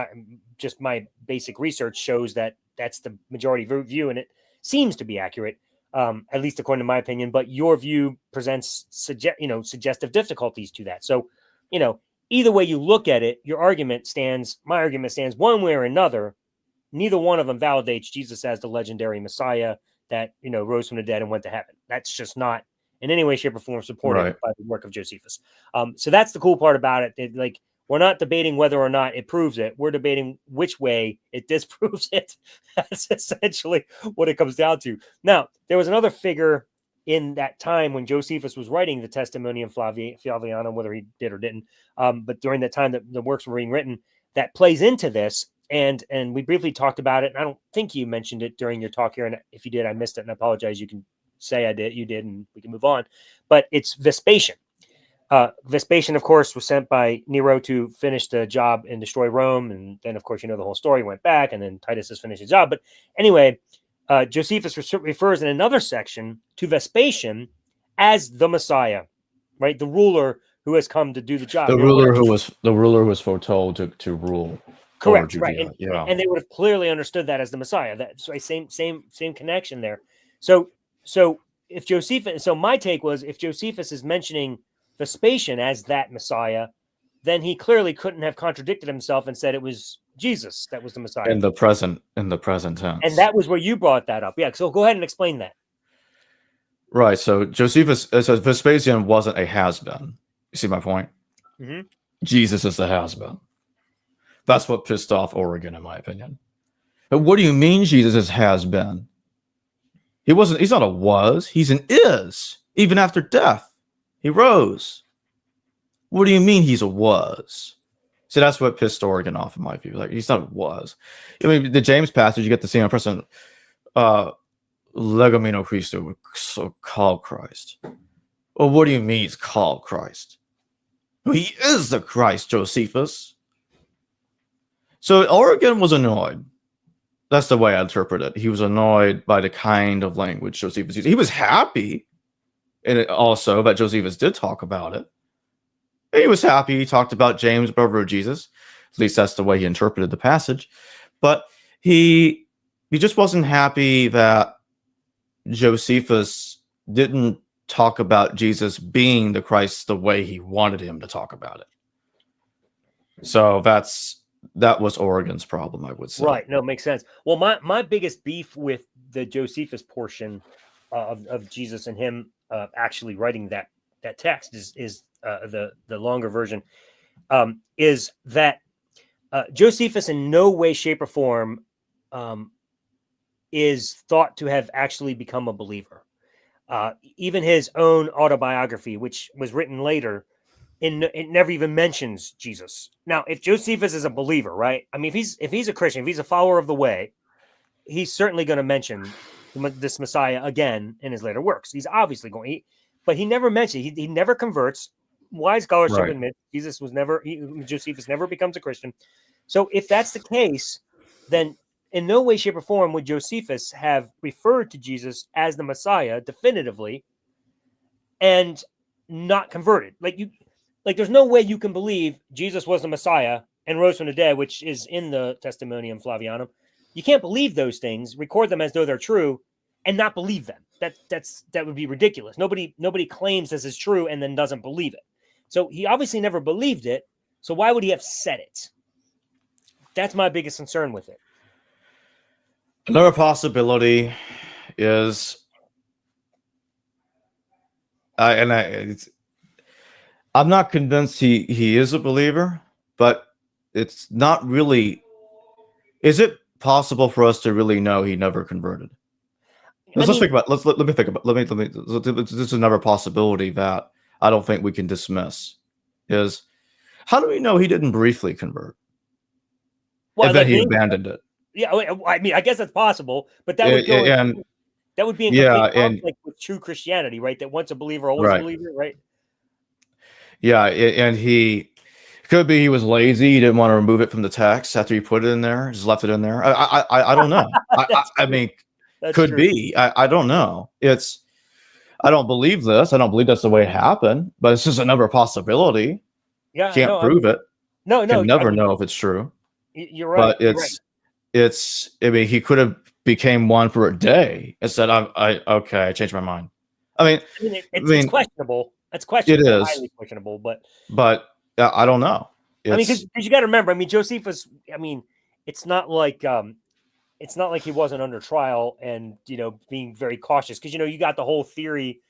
Just my basic research shows that that's the majority view, and it seems to be accurate, at least according to my opinion. But your view presents suggestive difficulties to that. So, either way you look at it, my argument stands one way or another. Neither one of them validates Jesus as the legendary Messiah that rose from the dead and went to heaven. That's just not in any way, shape, or form supported by the work of Josephus. So that's the cool part about it. We're not debating whether or not it proves it. We're debating which way it disproves it. That's essentially what it comes down to. Now, there was another figure in that time when Josephus was writing the Testimonium Flavianum, whether he did or didn't, but during that time that the works were being written, that plays into this. And we briefly talked about it. And I don't think you mentioned it during your talk here. And if you did, I missed it and I apologize. You can say you did, and we can move on. But it's Vespasian. Vespasian, of course, was sent by Nero to finish the job and destroy Rome. And then, of course, the whole story went back, and then Titus has finished the job. But anyway, Josephus refers in another section to Vespasian as the Messiah, right? The ruler who has come to do the job. The ruler who was foretold to rule. Correct, right? And they would have clearly understood that as the Messiah. That's right, same connection there. So if Josephus, my take was if Josephus is mentioning Vespasian as that Messiah, then he clearly couldn't have contradicted himself and said it was Jesus that was the Messiah in the present tense. And that was where you brought that up. Yeah. So go ahead and explain that. Right. So Vespasian wasn't a has-been. You see my point? Mm-hmm. Jesus is the has-been. That's what pissed off Oregon, in my opinion. But what do you mean Jesus has-been? He's not a was, he's an is. Even after death, he rose. What do you mean he's a was? So that's what pissed Oregon off, in my view. He's not a was. The James passage, you get the same impression. Legomeno Christo, so called Christ. Well, what do you mean he's called Christ? He is the Christ, Josephus. So Oregon was annoyed. That's the way I interpret it. He was annoyed by the kind of language Josephus used. He was happy, and also that Josephus did talk about it. He was happy. He talked about James, brother of Jesus. At least that's the way he interpreted the passage. But he just wasn't happy that Josephus didn't talk about Jesus being the Christ the way he wanted him to talk about it. So that was Oregon's problem, I would say. Right. No, makes sense. Well, my biggest beef with the Josephus portion of Jesus and him actually writing that text is the longer version, is that Josephus in no way, shape, or form is thought to have actually become a believer. Even his own autobiography, which was written later, it never even mentions Jesus. Now, if Josephus is a believer, right? I mean, if he's a Christian, if he's a follower of the way, he's certainly going to mention this Messiah again in his later works. He's obviously going, but he never mentioned. He never converts. Wise scholarship admits Josephus never becomes a Christian. So if that's the case, then in no way, shape, or form would Josephus have referred to Jesus as the Messiah definitively and not converted. Like there's no way you can believe Jesus was the Messiah and rose from the dead, which is in the Testimonium Flavianum. You can't believe those things, record them as though they're true, and not believe them. That would be ridiculous. Nobody claims this is true and then doesn't believe it. So he obviously never believed it. So why would he have said it? That's my biggest concern with it. Another possibility is, I'm not convinced he is a believer, but it's not really. Is it possible for us to really know he never converted? Let's think about. Let me think about. Let me. This is another possibility that I don't think we can dismiss. Is how do we know he didn't briefly convert? Well, and then he abandoned it. Yeah, I mean, I guess that's possible, but that would go. That would be in complete conflict with true Christianity, right? That once a believer, always a believer, right? Yeah, and he could be he was lazy. He didn't want to remove it from the text after he put it in there. Just left it in there. I don't know. I mean, could true. Be. I don't know. I don't believe this. I don't believe that's the way it happened. But it's just another possibility. Yeah, can't prove it. No, can never know if it's true. You're right. But it's. I mean, he could have became one for a day and said, I changed my mind. I mean, it's questionable. That's questionable. It is highly questionable, but I don't know. I mean, because you got to remember. I mean, Josephus. I mean, it's not like he wasn't under trial and being very cautious, because you got the whole theory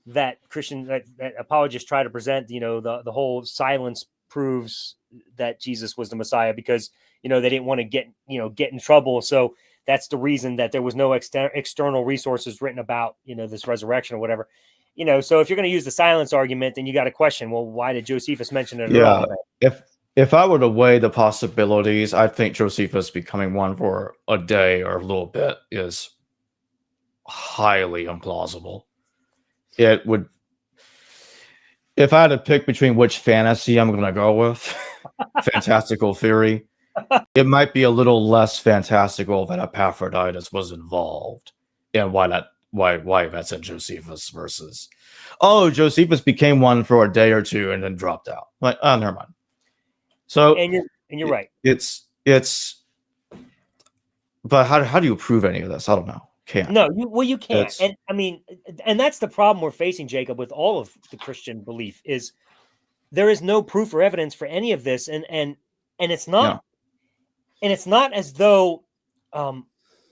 that that apologists try to present. The whole silence proves that Jesus was the Messiah because they didn't want to get in trouble. So that's the reason that there was no external resources written about this resurrection or whatever. So if you're going to use the silence argument, then you got to question, well, why did Josephus mention it at all? If I were to weigh the possibilities, I think Josephus becoming one for a day or a little bit is highly implausible. It would, if I had to pick between which fantasy I'm going to go with, fantastical theory, it might be a little less fantastical that Epaphroditus was involved, and why that's in Josephus versus, Josephus became one for a day or two and then dropped out. Like, never mind. So and you're right. It's but how do you prove any of this? I don't know. Can't. No, you can't. And I mean, and that's the problem we're facing, Jacob, with all of the Christian belief is there is no proof or evidence for any of this, and it's not, and it's not as though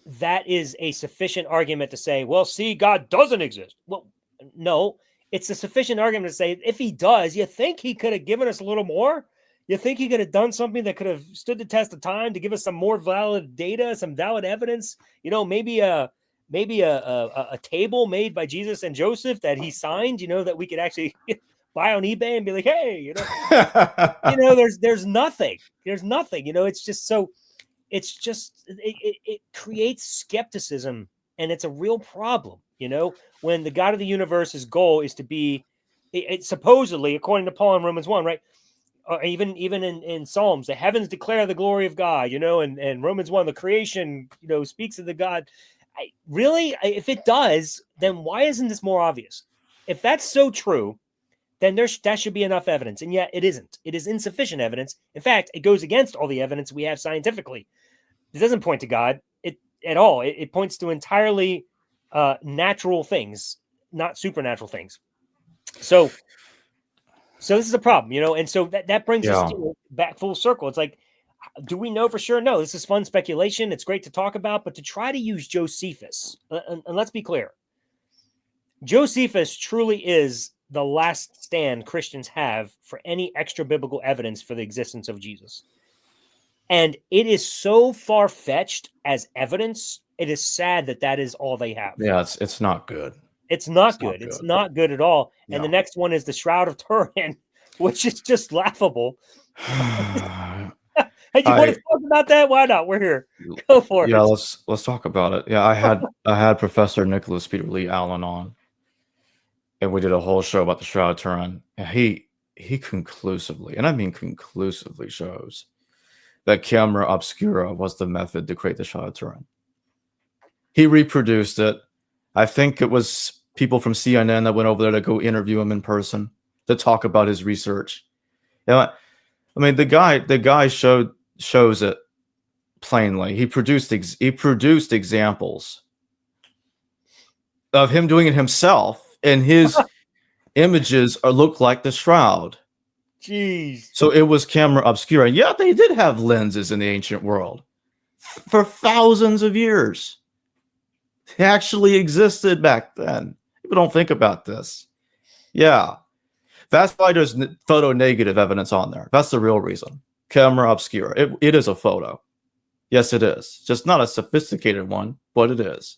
that is a sufficient argument to say, well, see, God doesn't exist. Well, no, it's a sufficient argument to say if he does, you think he could have given us a little more? You think he could have done something that could have stood the test of time to give us some more valid data, some valid evidence? Maybe a table made by Jesus and Joseph that he signed, that we could actually buy on eBay and be like, hey, there's nothing. There's nothing. It's just so. It's just it creates skepticism, and it's a real problem. When the God of the universe's goal is to be, it supposedly, according to Paul in Romans 1, right? Even in Psalms, the heavens declare the glory of God, and Romans 1, the creation, speaks of the God. If it does, then why isn't this more obvious? If that's so true, then that should be enough evidence. And yet it isn't. It is insufficient evidence. In fact, it goes against all the evidence we have scientifically. It doesn't point to God at all. It points to entirely natural things, not supernatural things. So this is a problem, and so that brings us back full circle. It's like, do we know for sure? No, this is fun speculation. It's great to talk about, but to try to use Josephus, and let's be clear, Josephus truly is the last stand Christians have for any extra biblical evidence for the existence of Jesus. And it is so far-fetched as evidence. It is sad that is all they have. Yeah, it's not good. It's not good. It's not good at all. Yeah. And the next one is the Shroud of Turin, which is just laughable. Hey, you want to talk about that? Why not? We're here. Go for it. Yeah, let's talk about it. Yeah, I had Professor Nicholas Peter Lee Allen on, and we did a whole show about the Shroud of Turin. And he conclusively, and I mean conclusively, shows that camera obscura was the method to create the Shroud of Turin. He reproduced it. I think it was people from CNN that went over there to go interview him in person to talk about his research. Yeah, I mean the guy shows it plainly. He produced examples of him doing it himself, and his images look like the shroud. Jeez. So it was camera obscura. Yeah, they did have lenses in the ancient world for thousands of years. They actually existed back then. People don't think about this. Yeah. That's why there's photo negative evidence on there. That's the real reason. Camera obscura. It is a photo. Yes, it is. Just not a sophisticated one, but it is.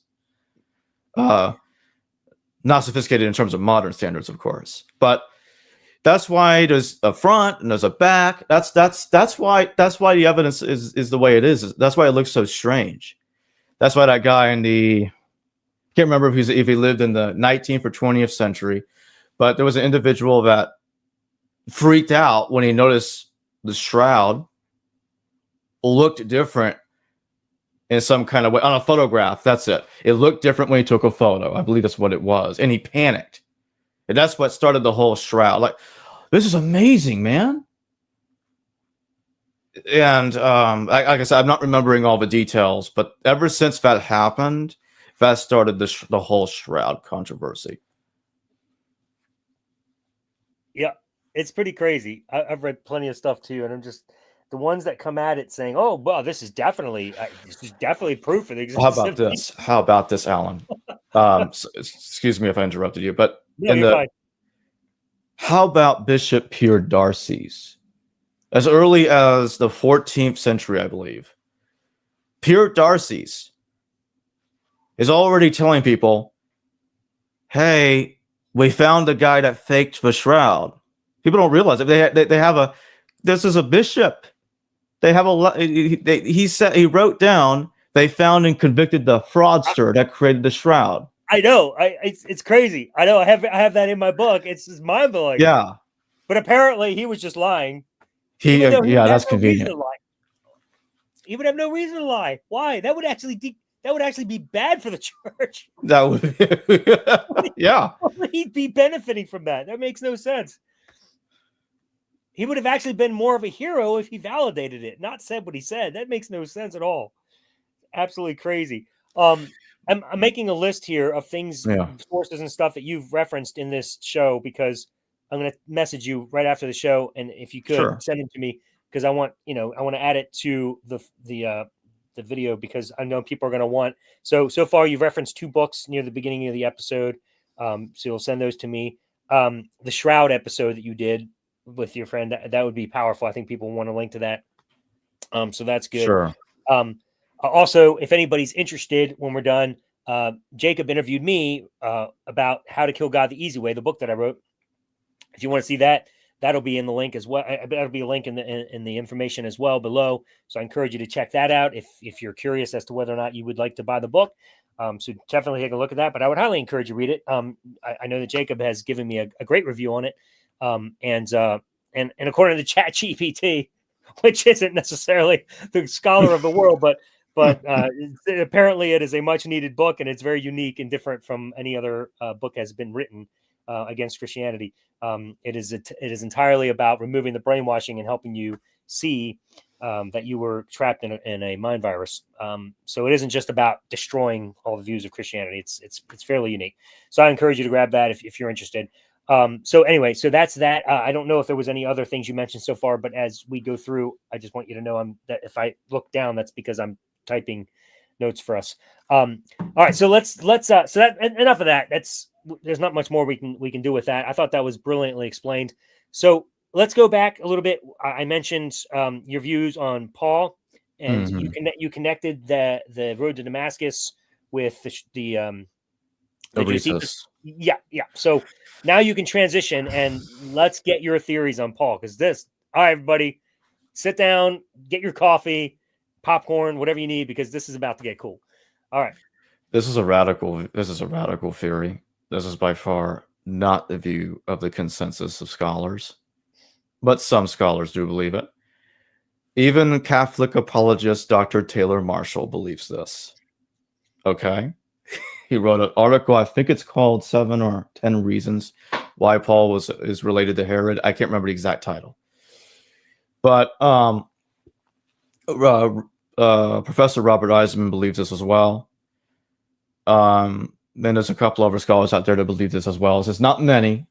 Not sophisticated in terms of modern standards, of course. But that's why there's a front and there's a back. That's why the evidence is the way it is. That's why it looks so strange. That's why that guy in the, I can't remember if he lived in the 19th or 20th century, but there was an individual that freaked out when he noticed the shroud looked different in some kind of way on a photograph. That's it. It looked different when he took a photo. I believe that's what it was. And he panicked. And that's what started the whole shroud. Like, this is amazing, man. And like I said, I'm not remembering all the details, but ever since that happened, that started the whole shroud controversy. Yeah, it's pretty crazy. I've read plenty of stuff too, and I'm just the ones that come at it saying, "Oh, well, this is definitely proof of the existence." How about this, Alan? Excuse me if I interrupted you, but no, you're fine. How about Bishop Pierre Darcy's? As early as the 14th century, I believe, Pierre Darcy's is already telling people, "Hey, we found the guy that faked the shroud." People don't realize it. They have a. This is a bishop. They have a. He wrote down they found and convicted the fraudster that created the shroud. I know. It's crazy. I know. I have that in my book. It's just mind blowing. Yeah. But apparently he was just lying. That's convenient. He would have no reason to lie. Why? That would actually be bad for the church. That would. Yeah. He'd be benefiting from that. That makes no sense. He would have actually been more of a hero if he validated it, not said what he said. That makes no sense at all. Absolutely crazy. I'm making a list here of things, sources and stuff that you've referenced in this show, because I'm going to message you right after the show, and if you could send them to me, because I want to add it to the video, because I know people are going to want. So far you've referenced 2 books near the beginning of the episode, so you'll send those to me. The Shroud episode that you did with your friend, that would be powerful. I think people want to link to that. So that's good. Sure. Also, if anybody's interested, when we're done, Jacob interviewed me about How to Kill God the Easy Way, the book that I wrote. If you want to see that, that'll be in the link as well. That'll be a link in the information as well below. So I encourage you to check that out if you're curious as to whether or not you would like to buy the book. So definitely take a look at that. But I would highly encourage you to read it. I know that Jacob has given me a great review on it. And according to ChatGPT, which isn't necessarily the scholar of the world, but apparently it is a much needed book, and it's very unique and different from any other book has been written against Christianity. It is entirely about removing the brainwashing and helping you see that you were trapped in a mind virus. So it isn't just about destroying all the views of Christianity. It's fairly unique. So I encourage you to grab that if you're interested. So anyway, so that's that. I don't know if there was any other things you mentioned so far, but as we go through, I just want you to know that if I look down, that's because I'm typing notes for us. All right, so let's so that enough of that. There's not much more we can do with that. I thought that was brilliantly explained. So let's go back a little bit. I mentioned your views on Paul and you connected the road to Damascus with the Josephus. Yeah. So now you can transition, and let's get your theories on Paul, because all right, everybody, sit down, get your coffee, popcorn, whatever you need, because this is about to get cool. All right. This is a radical theory. This is by far not the view of the consensus of scholars, but some scholars do believe it. Even Catholic apologist Dr. Taylor Marshall believes this. Okay? He wrote an article, I think it's called 7 or 10 Reasons Why Paul is Related to Herod. I can't remember the exact title. But Professor Robert Eisman believes this as well. Then there's a couple other scholars out there that believe this as well. It says not many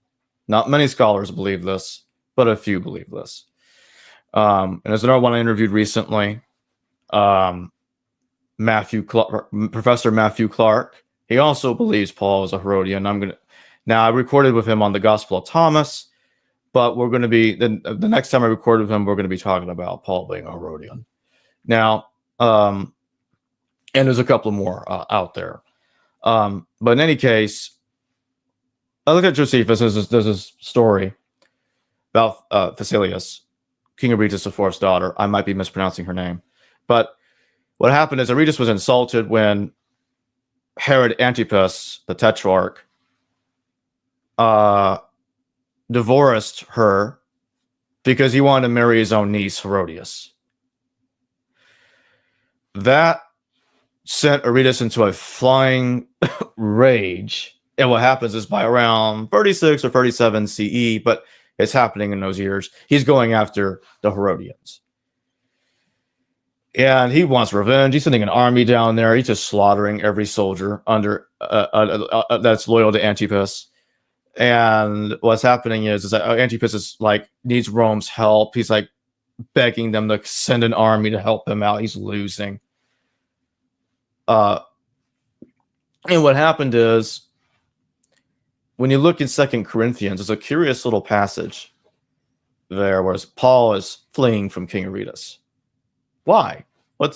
scholars believe this, but a few believe this. And there's another one I interviewed recently, Professor Matthew Clark. He also believes Paul is a Herodian. I recorded with him on the Gospel of Thomas, but we're going to be the next time I record with him, we're going to be talking about Paul being a Herodian. Now, and there's a couple more out there. But in any case, I look at Josephus. There's this story about Thessalius, King Aretas IV's daughter. I might be mispronouncing her name. But what happened is Aretas was insulted when Herod Antipas, the tetrarch, divorced her because he wanted to marry his own niece, Herodias. That sent Aretas into a flying rage. And what happens is by around 36 or 37 CE, but it's happening in those years, he's going after the Herodians. And he wants revenge. He's sending an army down there. He's just slaughtering every soldier under that's loyal to Antipas. And what's happening is that Antipas is needs Rome's help. He's begging them to send an army to help him out. He's losing. And what happened is, when you look in 2 Corinthians, there's a curious little passage there where Paul is fleeing from King Aretas. Why? What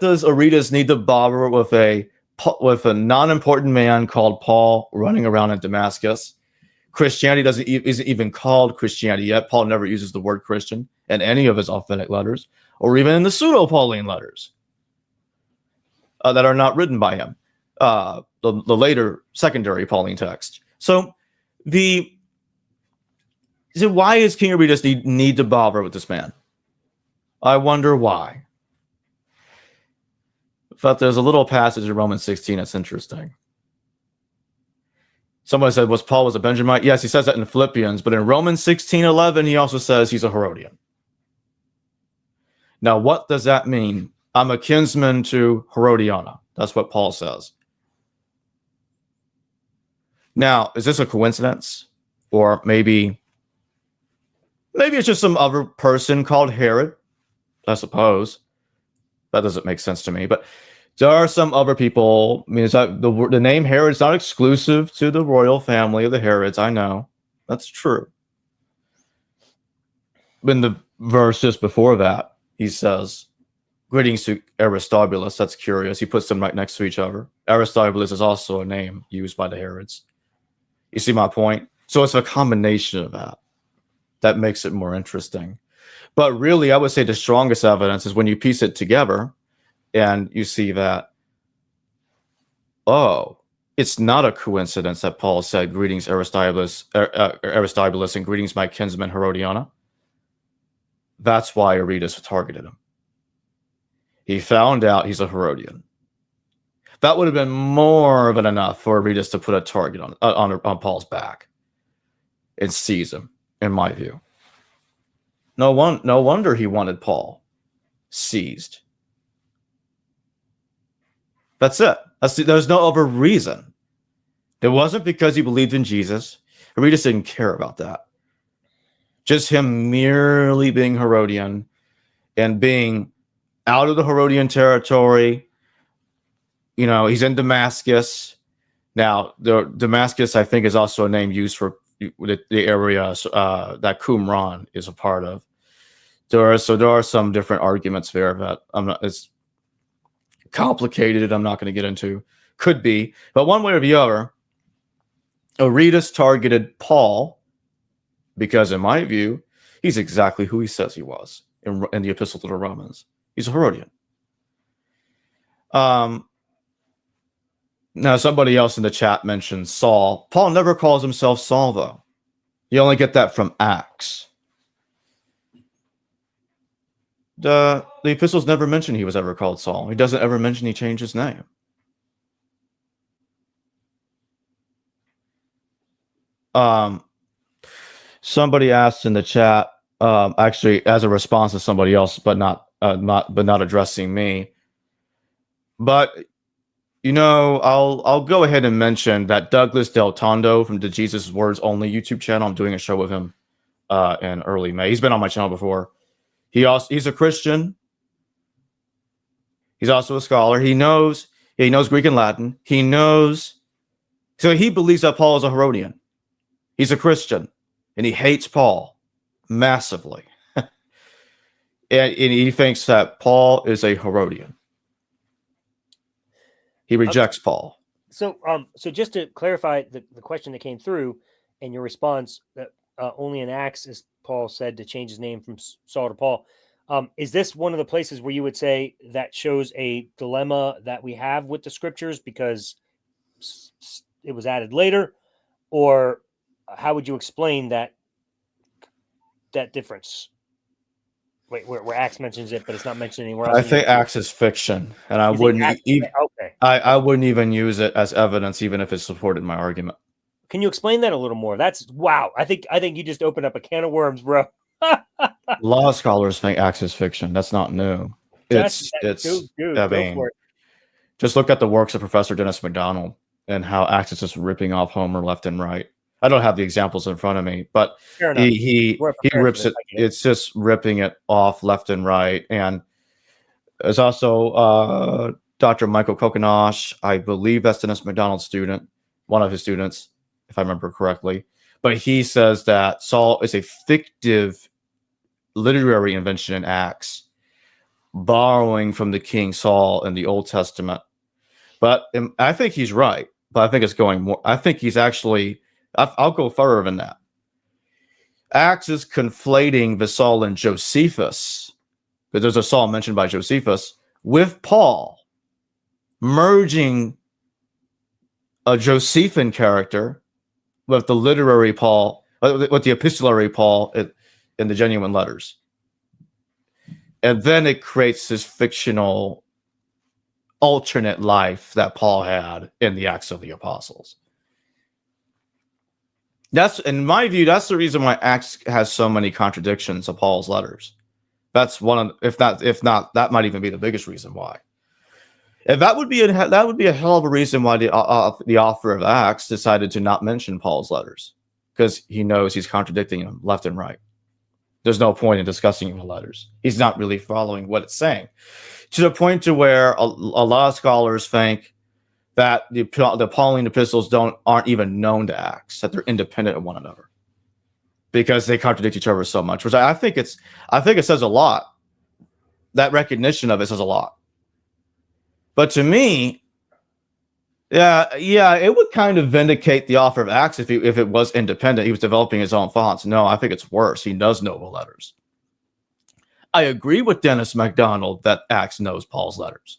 does Aretas need to bother with a non-important man called Paul running around in Damascus? Christianity isn't even called Christianity yet. Paul never uses the word Christian in any of his authentic letters, or even in the pseudo-Pauline letters that are not written by him. The later secondary Pauline text. So why is King Aretas need to bother with this man? I wonder why. But there's a little passage in Romans 16 that's interesting. Somebody said, Paul was a Benjamite? Yes, he says that in Philippians, but in Romans 16:11, he also says he's a Herodian. Now, what does that mean? I'm a kinsman to Herodiana. That's what Paul says. Now, is this a coincidence? Or maybe it's just some other person called Herod, I suppose. That doesn't make sense to me. But there are some other people. I mean, the name Herod is not exclusive to the royal family of the Herods. I know. That's true. In the verse just before that, he says, greetings to Aristobulus. That's curious. He puts them right next to each other. Aristobulus is also a name used by the Herods. You see my point? So it's a combination of that makes it more interesting. But really, I would say the strongest evidence is when you piece it together and you see that, it's not a coincidence that Paul said, greetings, Aristobulus, and greetings, my kinsman, Herodiana. That's why Aretas targeted him. He found out he's a Herodian. That would have been more than enough for Aretas to put a target on Paul's back and seize him, in my view. No wonder he wanted Paul seized. That's it. There's no other reason. It wasn't because he believed in Jesus. Aretas didn't care about that. Just him merely being Herodian and being out of the Herodian territory. You know, he's in Damascus. Now, Damascus, I think, is also a name used for the area that Qumran is a part of. There are some different arguments there that it's complicated. I'm not going to get into. Could be, but one way or the other, Aretas targeted Paul because, in my view, he's exactly who he says he was in the Epistle to the Romans. He's a Herodian. Now, somebody else in the chat mentioned Saul. Paul never calls himself Saul, though. You only get that from Acts. The epistles never mention he was ever called Saul. He doesn't ever mention he changed his name. Somebody asked in the chat, actually as a response to somebody else, but not addressing me. But I'll go ahead and mention that Douglas Del Tondo from the Jesus Words Only YouTube channel. I'm doing a show with him in early May. He's been on my channel before. He's a Christian. He's also a scholar. He knows Greek and Latin. So he believes that Paul is a Herodian. He's a Christian, and he hates Paul massively. and he thinks that Paul is a Herodian. He rejects Paul. So just to clarify the question that came through and your response, that only in Acts is Paul said to change his name from Saul to Paul. Is this one of the places where you would say that shows a dilemma that we have with the scriptures because it was added later? Or how would you explain that difference? Wait, where Acts mentions it, but it's not mentioned anywhere else. I think Acts is fiction, and I wouldn't even use it as evidence, even if it supported my argument. Can you explain that a little more? That's wow. I think you just opened up a can of worms, bro. A lot of scholars think Acts is fiction. That's not new. Just look at the works of Professor Dennis MacDonald and how Acts is just ripping off Homer left and right. I don't have the examples in front of me, but he rips it. It's just ripping it off left and right. And there's also Dr. Michael Kokenosh. I believe that's Dennis MacDonald's student, one of his students, if I remember correctly. But he says that Saul is a fictive literary invention in Acts, borrowing from the King Saul in the Old Testament. But I think he's right. But I think it's going more. I think he's actually. I'll go further than that. Acts is conflating the Saul and Josephus, because there's a Saul mentioned by Josephus, with Paul, merging a Josephan character with the literary Paul, with the epistolary Paul in the genuine letters. And then it creates this fictional alternate life that Paul had in the Acts of the Apostles. That's, in my view, that's the reason why Acts has so many contradictions of Paul's letters. That's one of, if not, that might even be the biggest reason why. And that would be a hell of a reason why the author of Acts decided to not mention Paul's letters, because he knows he's contradicting him left and right. There's no point in discussing the letters. He's not really following what it's saying, to the point to where a lot of scholars think that the Pauline epistles aren't even known to Acts, that they're independent of one another, because they contradict each other so much. Which I think it says a lot. That recognition of it says a lot. But to me, yeah, it would kind of vindicate the author of Acts if it was independent. He was developing his own thoughts. No, I think it's worse. He does know the letters. I agree with Dennis MacDonald that Acts knows Paul's letters.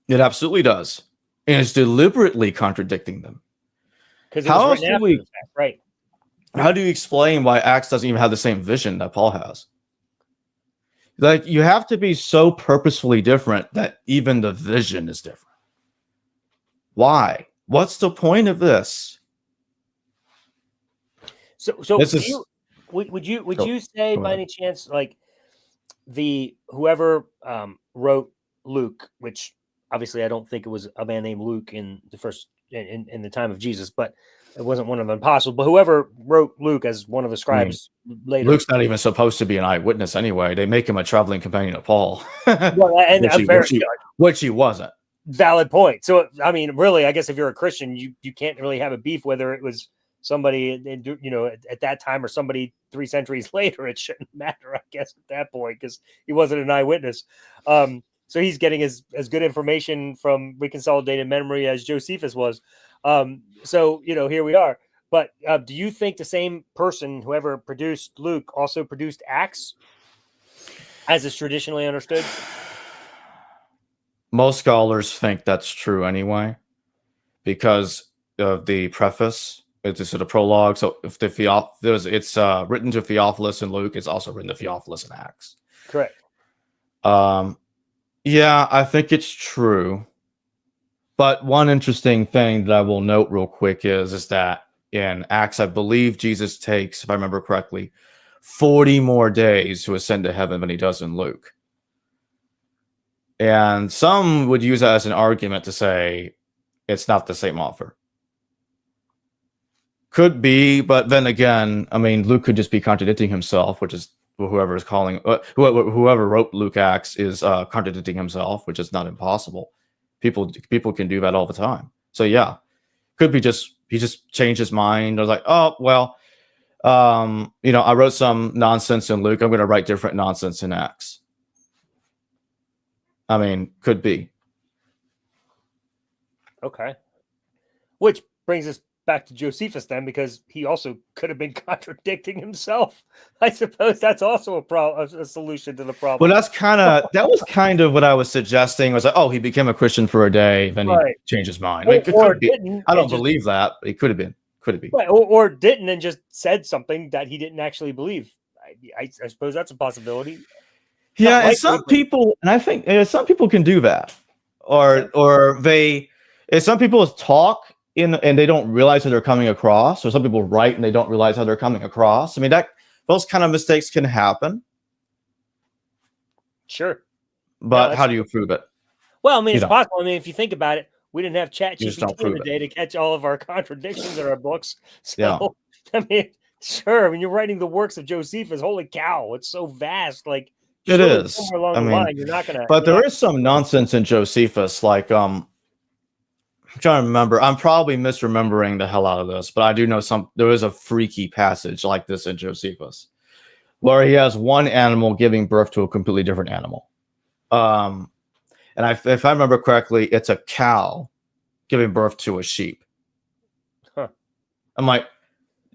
It absolutely does, and it's deliberately contradicting them. How do you explain why Acts doesn't even have the same vision that Paul has? Like, you have to be so purposefully different that even the vision is different. Why? What's the point of this? So would you say by any chance, like, whoever wrote Luke, which obviously I don't think it was a man named Luke in the time of Jesus, but it wasn't one of the apostles, but whoever wrote Luke as one of the scribes later. Luke's not even supposed to be an eyewitness anyway. They make him a traveling companion of Paul. Which he wasn't. Valid point. So, I mean, really, I guess if you're a Christian, you can't really have a beef whether it was somebody, at that time, or somebody 3 centuries later, it shouldn't matter, I guess, at that point, because he wasn't an eyewitness. So he's getting as good information from reconsolidated memory as Josephus was. So here we are. But do you think the same person, whoever produced Luke, also produced Acts, as is traditionally understood? Most scholars think that's true anyway, because of the preface. It's just the prologue. So if it's written to Theophilus in Luke, it's also written to Theophilus in Acts. Correct. Yeah, I think it's true. But one interesting thing that I will note real quick is that in Acts, I believe Jesus takes, if I remember correctly, 40 more days to ascend to heaven than he does in Luke. And some would use that as an argument to say it's not the same author. Could be, but then again, I mean, Luke could just be contradicting himself, which is whoever wrote Luke Acts is contradicting himself, which is not impossible. People can do that all the time. So yeah, could be he just changed his mind. I was like, oh well, I wrote some nonsense in Luke. I'm going to write different nonsense in Acts. I mean, could be. Okay. Which brings us back to Josephus then, because he also could have been contradicting himself. I suppose that's also a solution to the problem. Well, that was kind of what I was suggesting. Was like, oh, he became a Christian for a day, then he changed his mind. I mean, I don't believe that. It could have been. Could it be? Right, or didn't, and just said something that he didn't actually believe. I suppose that's a possibility. Yeah, and some people can do that, or some people talk and they don't realize how they're coming across, or some people write and they don't realize how they're coming across. I mean, those kind of mistakes can happen. Sure, but how do you prove it? Well, I mean, it's possible. I mean, if you think about it, we didn't have ChatGPT in the day to catch all of our contradictions in our books. So, I mean, sure. I mean, you're writing the works of Josephus. Holy cow, it's so vast. Like, it is. Along the line, you're not gonna. But there is some nonsense in Josephus. Like, I'm trying to remember. I'm probably misremembering the hell out of this, but I do know there is a freaky passage like this in Josephus, where he has one animal giving birth to a completely different animal. And if I remember correctly, it's a cow giving birth to a sheep. Huh. I'm like,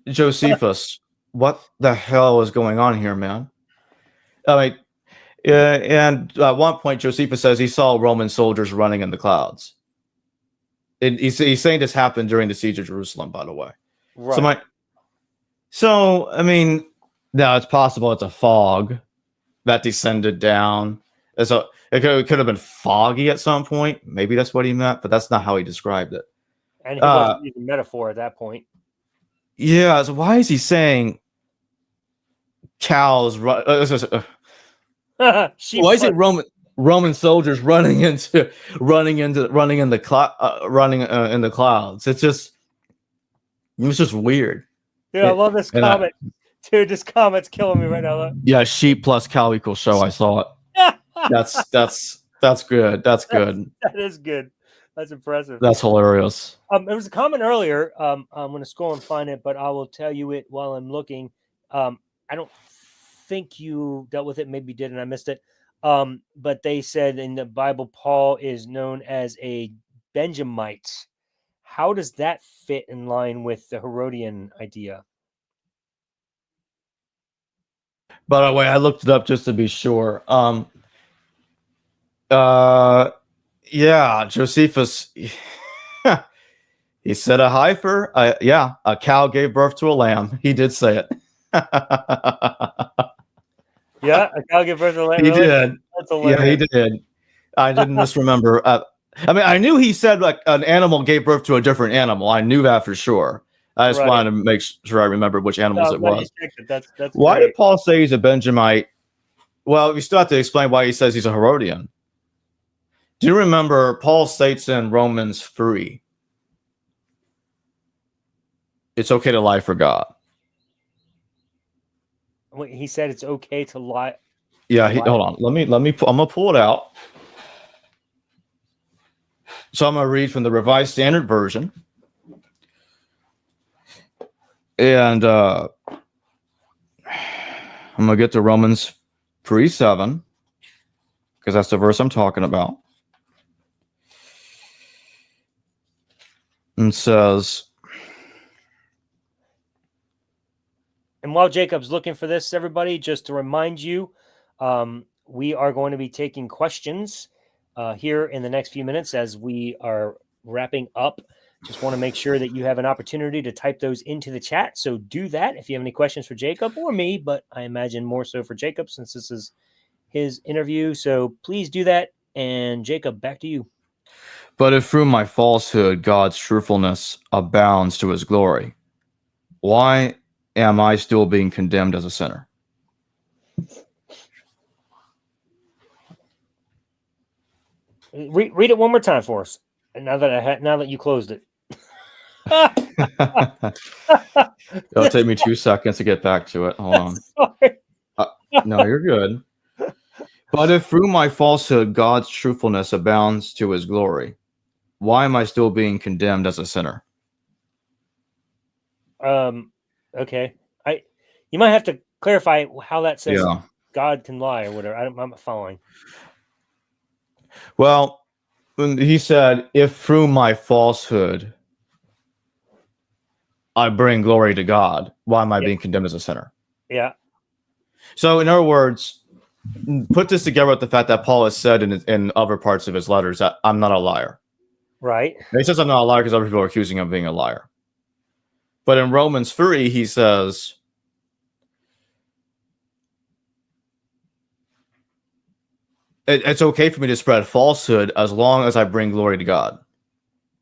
Josephus, what the hell is going on here, man? And at one point, Josephus says he saw Roman soldiers running in the clouds. He's saying this happened during the siege of Jerusalem, by the way. Right. So I mean, now it's possible it's a fog that descended down. So it could have been foggy at some point. Maybe that's what he meant, but that's not how he described it. And he wasn't using metaphor at that point. Yeah. So why is he saying cows? Why is it Roman soldiers running in the clouds? It's just weird. Yeah, I love this comment. Dude, this comment's killing me right now. Look. Yeah, sheep plus cow equals show. I saw it. That's good. That's good. That is good. That's impressive. That's hilarious. There was a comment earlier. I'm going to scroll and find it, but I will tell you it while I'm looking. I don't think you dealt with it. Maybe you did, and I missed it. But they said in the Bible, Paul is known as a Benjamite. How does that fit in line with the Herodian idea? By the way, I looked it up just to be sure. Yeah, Josephus, he said a heifer. A cow gave birth to a lamb. He did say it. Yeah, a cow gave birth to a lamb. He did. Yeah, he did. I didn't misremember. I mean, I knew he said like an animal gave birth to a different animal. I knew that for sure. I just wanted to make sure I remembered which animals it was. That's why did Paul say he's a Benjamite? Well, we still have to explain why he says he's a Herodian. Do you remember Paul states in Romans 3, it's okay to lie for God. Wait, he said it's okay to lie. Yeah, hold on. I'm gonna pull it out. So I'm gonna read from the Revised Standard Version. And I'm going to get to Romans 3:7, because that's the verse I'm talking about. And says, and while Jacob's looking for this, everybody, just to remind you, we are going to be taking questions here in the next few minutes as we are wrapping up. Just want to make sure that you have an opportunity to type those into the chat. So do that if you have any questions for Jacob or me, but I imagine more so for Jacob since this is his interview. So please do that. And Jacob, back to you. but if through my falsehood God's truthfulness abounds to his glory, why am I still being condemned as a sinner? Read it one more time for us. And now that you closed it. It'll take me 2 seconds to get back to it. Hold on. Sorry. No, you're good. But if through my falsehood God's truthfulness abounds to his glory, why am I still being condemned as a sinner? Okay. You might have to clarify how that says Yeah. God can lie or whatever. I'm not following. Well, when he said, if through my falsehood I bring glory to God, why am I being condemned as a sinner? Yeah. So, in other words, put this together with the fact that Paul has said in other parts of his letters that I'm not a liar. Right. And he says I'm not a liar because other people are accusing him of being a liar. But in Romans 3, he says, it's okay for me to spread falsehood as long as I bring glory to God.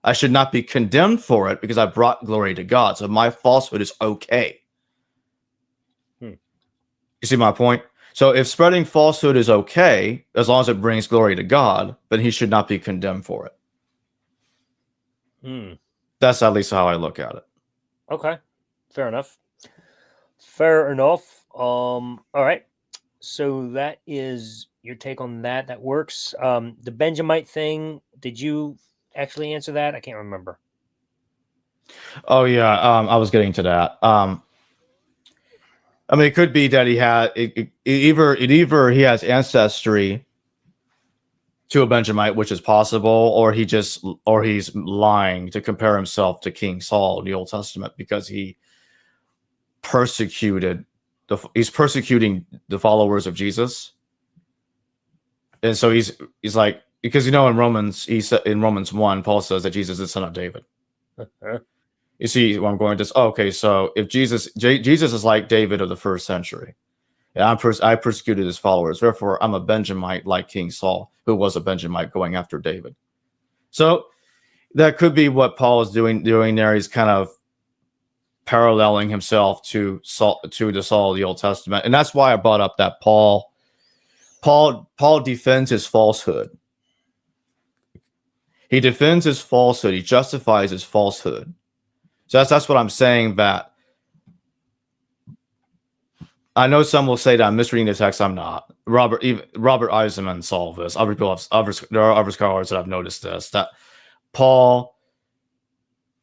I should not be condemned for it because I brought glory to God. So my falsehood is okay. You see my point? So if spreading falsehood is okay, as long as it brings glory to God, then he should not be condemned for it. That's at least how I look at it. Okay. Fair enough. Fair enough. All right. So that is your take on that. That works. The Benjamite thing, did you actually answer that? I can't remember. Oh yeah, I was getting to that. I mean, it could be that he had either he has ancestry to a Benjamite, which is possible, or he's lying to compare himself to King Saul in the Old Testament because he's persecuting the followers of Jesus, and so he's like, because in Romans in Romans 1, Paul says that Jesus is the son of David. You see where I'm going to this? Oh, okay, so if Jesus is like David of the first century, and I persecuted his followers, therefore I'm a Benjamite like King Saul, who was a Benjamite going after David. So that could be what Paul is doing there. He's kind of paralleling himself to the Saul of the Old Testament, and that's why I brought up that Paul defends his falsehood. He defends his falsehood. He justifies his falsehood. So that's what I'm saying. That I know some will say that I'm misreading the text. I'm not. Robert Eisenman solved this. There are other scholars that have noticed this, that Paul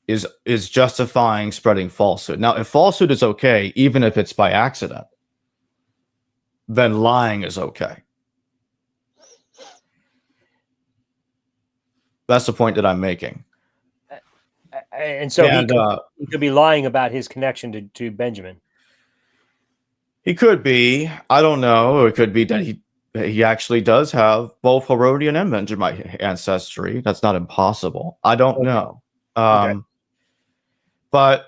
is justifying spreading falsehood. Now, if falsehood is okay, even if it's by accident, then lying is okay. That's the point that I'm making. And so he could be lying about his connection to Benjamin. He could be. I don't know. Or it could be that he actually does have both Herodian and Benjamite ancestry. That's not impossible. I don't know. But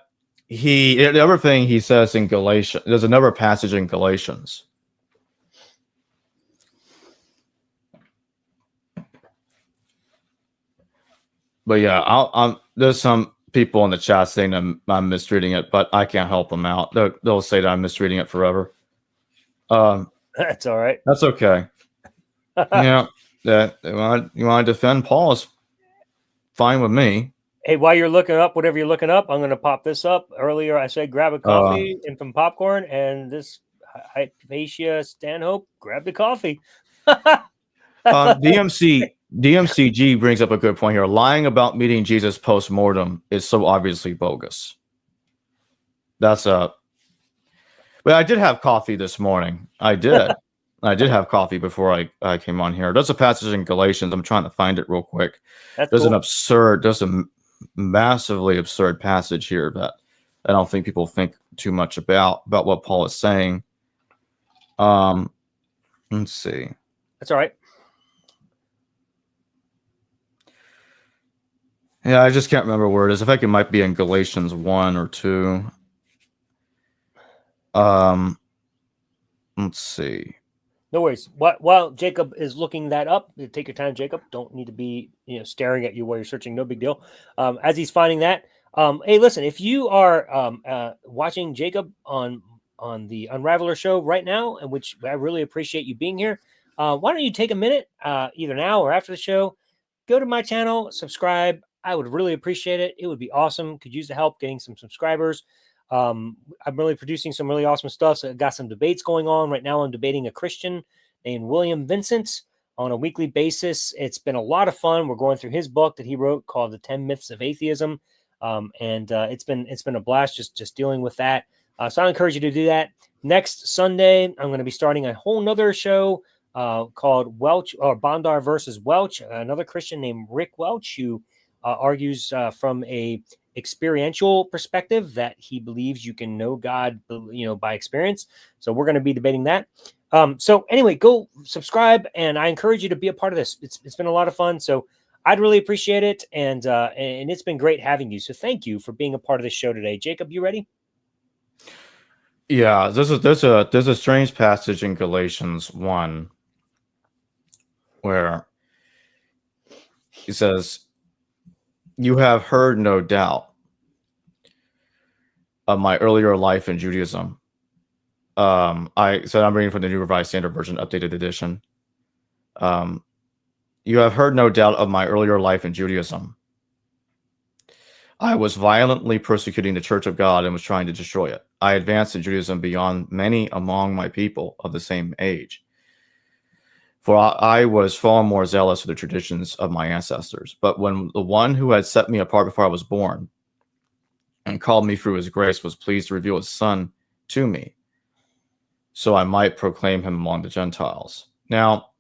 the other thing he says in Galatians, there's another passage in Galatians. But yeah, there's some people in the chat saying I'm misreading it, but I can't help them out. They'll say that I'm misreading it forever. That's all right. That's okay. Yeah, you want to defend Paul is fine with me. Hey, while you're looking up whatever you're looking up, I'm going to pop this up. Earlier, I said grab a coffee and some popcorn, and this Hypatia Stanhope, grab the coffee. DMCG brings up a good point here. Lying about meeting Jesus post-mortem is so obviously bogus. That's a. But I did have coffee this morning. I did. I did have coffee before I came on here. There's a passage in Galatians. I'm trying to find it real quick. There's a massively absurd passage here that I don't think people think too much about what Paul is saying. Let's see. That's all right. Yeah, I just can't remember where it is. I think it might be in Galatians 1 or 2. Let's see. No worries. While Jacob is looking that up, take your time, Jacob. Don't need to be staring at you while you're searching. No big deal. As he's finding that, hey, listen, if you are watching Jacob on the Unraveler show right now, and which I really appreciate you being here, why don't you take a minute, either now or after the show, go to my channel, subscribe. I would really appreciate it. It would be awesome. Could use the help getting some subscribers. I'm really producing some really awesome stuff. So I've got some debates going on right now. I'm debating a Christian named William Vincent on a weekly basis. It's been a lot of fun. We're going through his book that he wrote called The 10 Myths of Atheism. It's been a blast just dealing with that. So I encourage you to do that. Next Sunday, I'm going to be starting a whole nother show called Welch or Bondar versus Welch, another Christian named Rick Welch, who argues from a experiential perspective that he believes you can know God, by experience. So we're going to be debating that. So anyway, go subscribe, and I encourage you to be a part of this. It's been a lot of fun. So I'd really appreciate it, and it's been great having you. So thank you for being a part of this show today. Jacob, you ready? Yeah, there's a strange passage in Galatians 1 where he says, "You have heard, no doubt, of my earlier life in Judaism." I'm reading from the New Revised Standard Version, updated edition. "You have heard, no doubt, of my earlier life in Judaism. I was violently persecuting the Church of God and was trying to destroy it. I advanced in Judaism beyond many among my people of the same age. For I was far more zealous for the traditions of my ancestors. But when the one who had set me apart before I was born and called me through his grace was pleased to reveal his Son to me, so I might proclaim him among the Gentiles." Now,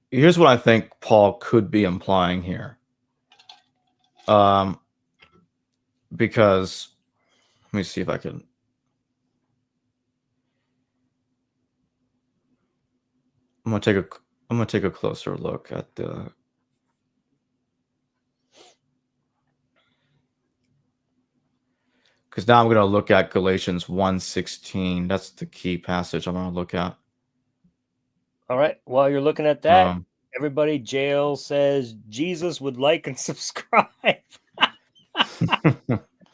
here's what I think Paul could be implying here. Because let me see if I can. I'm gonna take a closer look at the. Because now I'm gonna look at Galatians 1:16. That's the key passage I'm gonna look at. All right. While you're looking at that, everybody, Jail says Jesus would like and subscribe.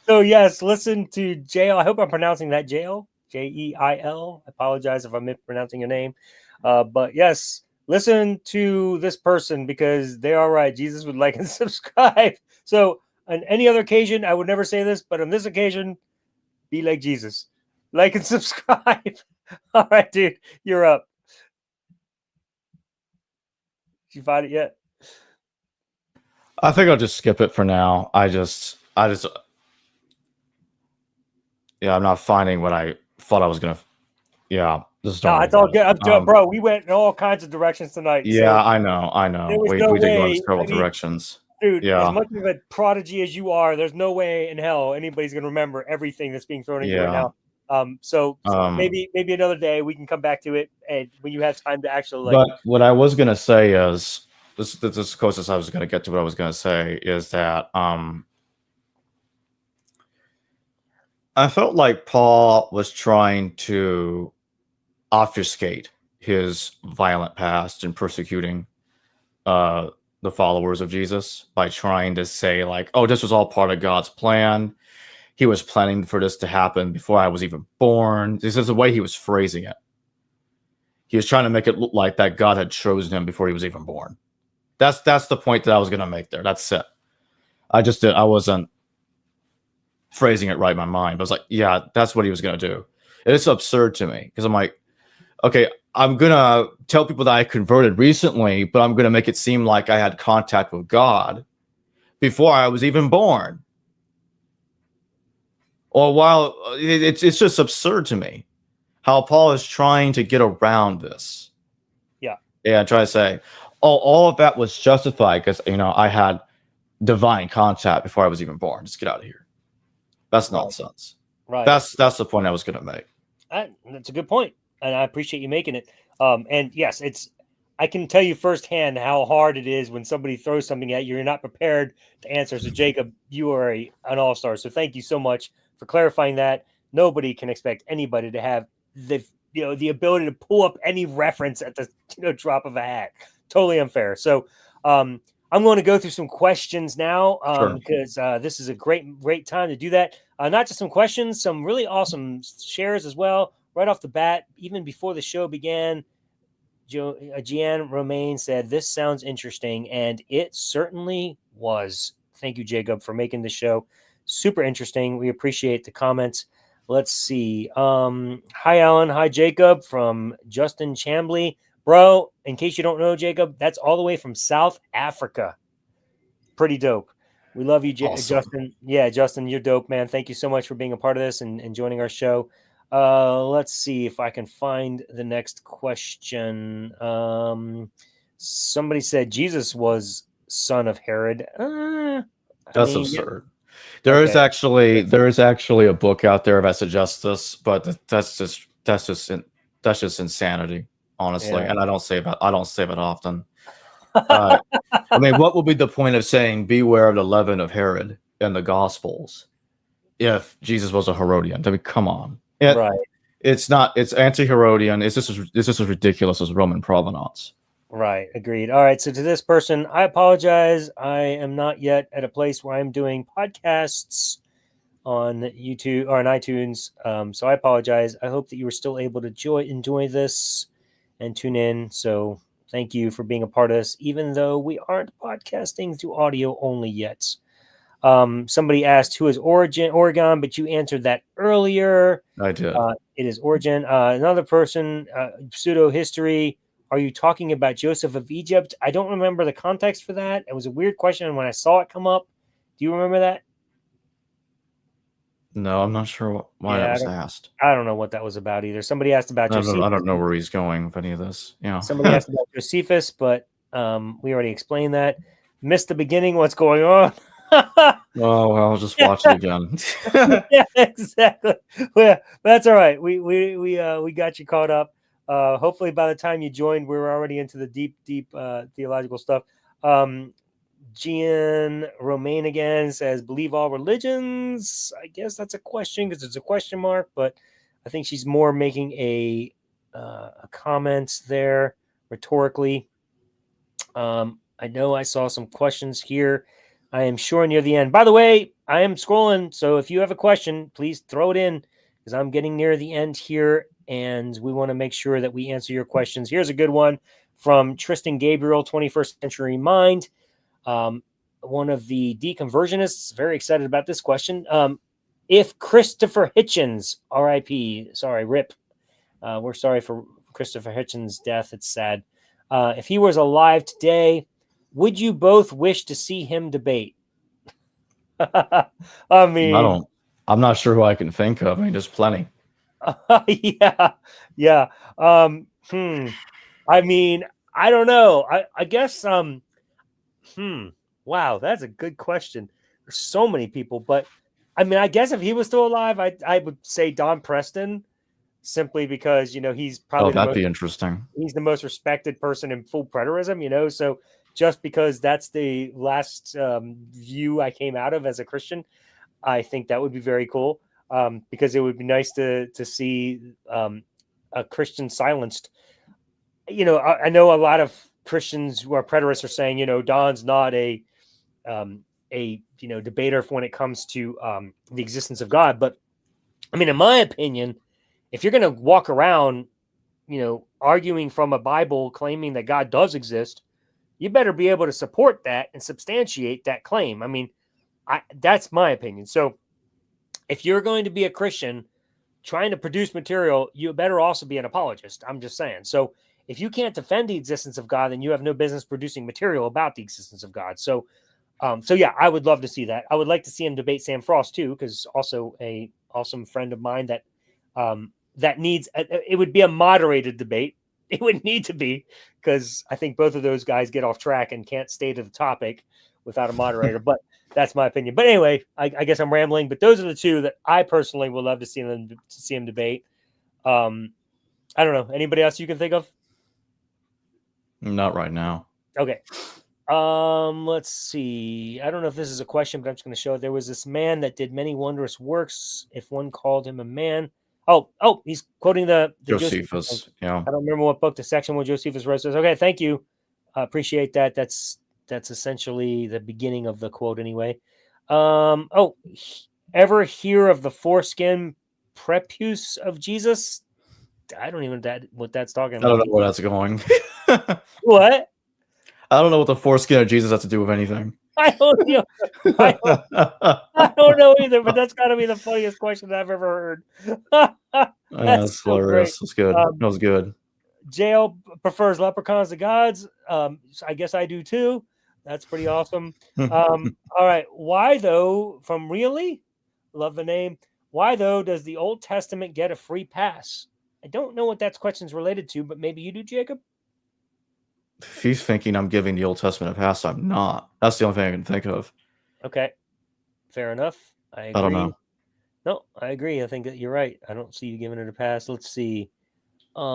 So yes, listen to Jail. I hope I'm pronouncing that Jail, Jeil. I apologize if I'm mispronouncing your name. But yes, listen to this person because they are right. Jesus would like and subscribe. So on any other occasion, I would never say this, but on this occasion, be like Jesus. Like and subscribe. All right, dude, you're up. Did you find it yet? I think I'll just skip it for now. I'm not finding what I thought I was gonna. Yeah, this is no, it's all good. Bro, we went in all kinds of directions tonight. Yeah, so I know. We did go in several directions. Dude, yeah. As much of a prodigy as you are, there's no way in hell anybody's gonna remember everything that's being thrown at you right now. So maybe another day we can come back to it, and when you have time to actually. But what I was gonna say is this closest I was gonna get to what I was gonna say is that I felt like Paul was trying to obfuscate his violent past in persecuting the followers of Jesus by trying to say like, oh, this was all part of God's plan. He was planning for this to happen before I was even born. This is the way he was phrasing it. He was trying to make it look like that God had chosen him before he was even born. That's the point that I was going to make there. That's it. I wasn't phrasing it right in my mind. But I was like, yeah, that's what he was going to do. And it's absurd to me because I'm like, okay, I'm going to tell people that I converted recently, but I'm going to make it seem like I had contact with God before I was even born. Or while it's just absurd to me how Paul is trying to get around this. Yeah. Yeah, try to say, oh, all of that was justified because I had divine contact before I was even born. Just get out of here. That's nonsense. Right. That's the point I was going to make. That's a good point, and I appreciate you making it. And yes, I can tell you firsthand how hard it is when somebody throws something at you. You're not prepared to answer. So, Jacob, you are an all-star. So, thank you so much for clarifying that. Nobody can expect anybody to have the ability to pull up any reference at the drop of a hat. Totally unfair. So, I'm going to go through some questions now because this is a great time to do that. Not just some questions, some really awesome shares as well. Right off the bat, even before the show began, Gian Romaine said, "This sounds interesting," and it certainly was. Thank you, Jacob, for making the show super interesting. We appreciate the comments. Let's see. Hi, Alan. Hi, Jacob, from Justin Chambly. Bro, in case you don't know, Jacob, that's all the way from South Africa. Pretty dope. We love you, Awesome. Justin. Yeah, Justin, you're dope, man. Thank you so much for being a part of this and joining our show. Let's see if I can find the next question. Somebody said Jesus was son of Herod. That's absurd. There is actually a book out there that suggests this, but that's just insanity, honestly. Yeah. And I don't say that often. I mean, what would be the point of saying "Beware of the leaven of Herod" in the Gospels if Jesus was a Herodian? I mean, come on. Right. It's not. It's anti-Herodian. It's just as ridiculous as Roman provenance. Right. Agreed. All right. So to this person, I apologize. I am not yet at a place where I'm doing podcasts on YouTube or on iTunes. So I apologize. I hope that you were still able to enjoy this and tune in. So thank you for being a part of this, even though we aren't podcasting through audio only yet. Somebody asked, who is Oregon, but you answered that earlier. I did. It is Origin. Another person, pseudo history. Are you talking about Joseph of Egypt? I don't remember the context for that. It was a weird question when I saw it come up. Do you remember that? No, I'm not sure why that was asked. I don't know what that was about either. Somebody asked about Josephus. I don't know where he's going with any of this. Somebody asked about Josephus, but we already explained that. Missed the beginning. What's going on? Oh, well, I'll just watch it again. Yeah, exactly. Well, that's all right. We got you caught up. Hopefully by the time you joined, we were already into the deep theological stuff. Gian Romaine again says, believe all religions. I guess that's a question because it's a question mark, but I think she's more making a comment there rhetorically. I know I saw some questions here. I am sure near the end. By the way, I am scrolling, so if you have a question, please throw it in because I'm getting near the end here, and we want to make sure that we answer your questions. Here's a good one from Tristan Gabriel, 21st Century Mind, one of the deconversionists. Very excited about this question. If Christopher Hitchens, R.I.P., sorry, RIP, we're sorry for Christopher Hitchens' death. It's sad. If he was alive today, would you both wish to see him debate? I mean, I'm not sure who I can think of. I mean, there's plenty. Yeah. I mean, I don't know. I guess. Wow, that's a good question. There's so many people, but I mean, I guess if he was still alive, I would say Don Preston, simply because he's probably that'd be interesting. He's the most respected person in full preterism, so just because that's the last view I came out of as a Christian, I think that would be very cool, because it would be nice to see a Christian silenced. I know a lot of Christians who are preterists are saying, Don's not a debater when it comes to the existence of God. But I mean, in my opinion, if you're going to walk around, arguing from a Bible claiming that God does exist, you better be able to support that and substantiate that claim. I mean, that's my opinion. So if you're going to be a Christian trying to produce material, you better also be an apologist. I'm just saying. So if you can't defend the existence of God, then you have no business producing material about the existence of God. So yeah, I would love to see that. I would like to see him debate Sam Frost too, because also a awesome friend of mine that that needs it would be a moderated debate. It would need to be, because I think both of those guys get off track and can't stay to the topic without a moderator. But that's my opinion. But anyway, I guess I'm rambling. But those are the two that I personally would love to see them debate. I don't know. Anybody else you can think of? Not right now. Okay. Let's see. I don't know if this is a question, but I'm just going to show it. There was this man that did many wondrous works, if one called him a man. Oh, he's quoting the Josephus. Yeah. I don't remember what book the section where Josephus wrote says. Okay, thank you. I appreciate that. That's essentially the beginning of the quote anyway. Ever hear of the foreskin prepuce of Jesus? I don't even know what that's talking about. I don't know where that's going. What? I don't know what the foreskin of Jesus has to do with anything. I don't know. I don't know either, but that's got to be the funniest question I've ever heard. That's so hilarious. That's good. That was good. JL prefers leprechauns to gods. I guess I do too. That's pretty awesome. All right. Why, though, from Really? Love the name. Why, though, does the Old Testament get a free pass? I don't know what that question's related to, but maybe you do, Jacob? If he's thinking I'm giving the Old Testament a pass, I'm not. That's the only thing I can think of. Okay. Fair enough. I agree. I don't know. No, I agree. I think that you're right. I don't see you giving it a pass. Let's see. Here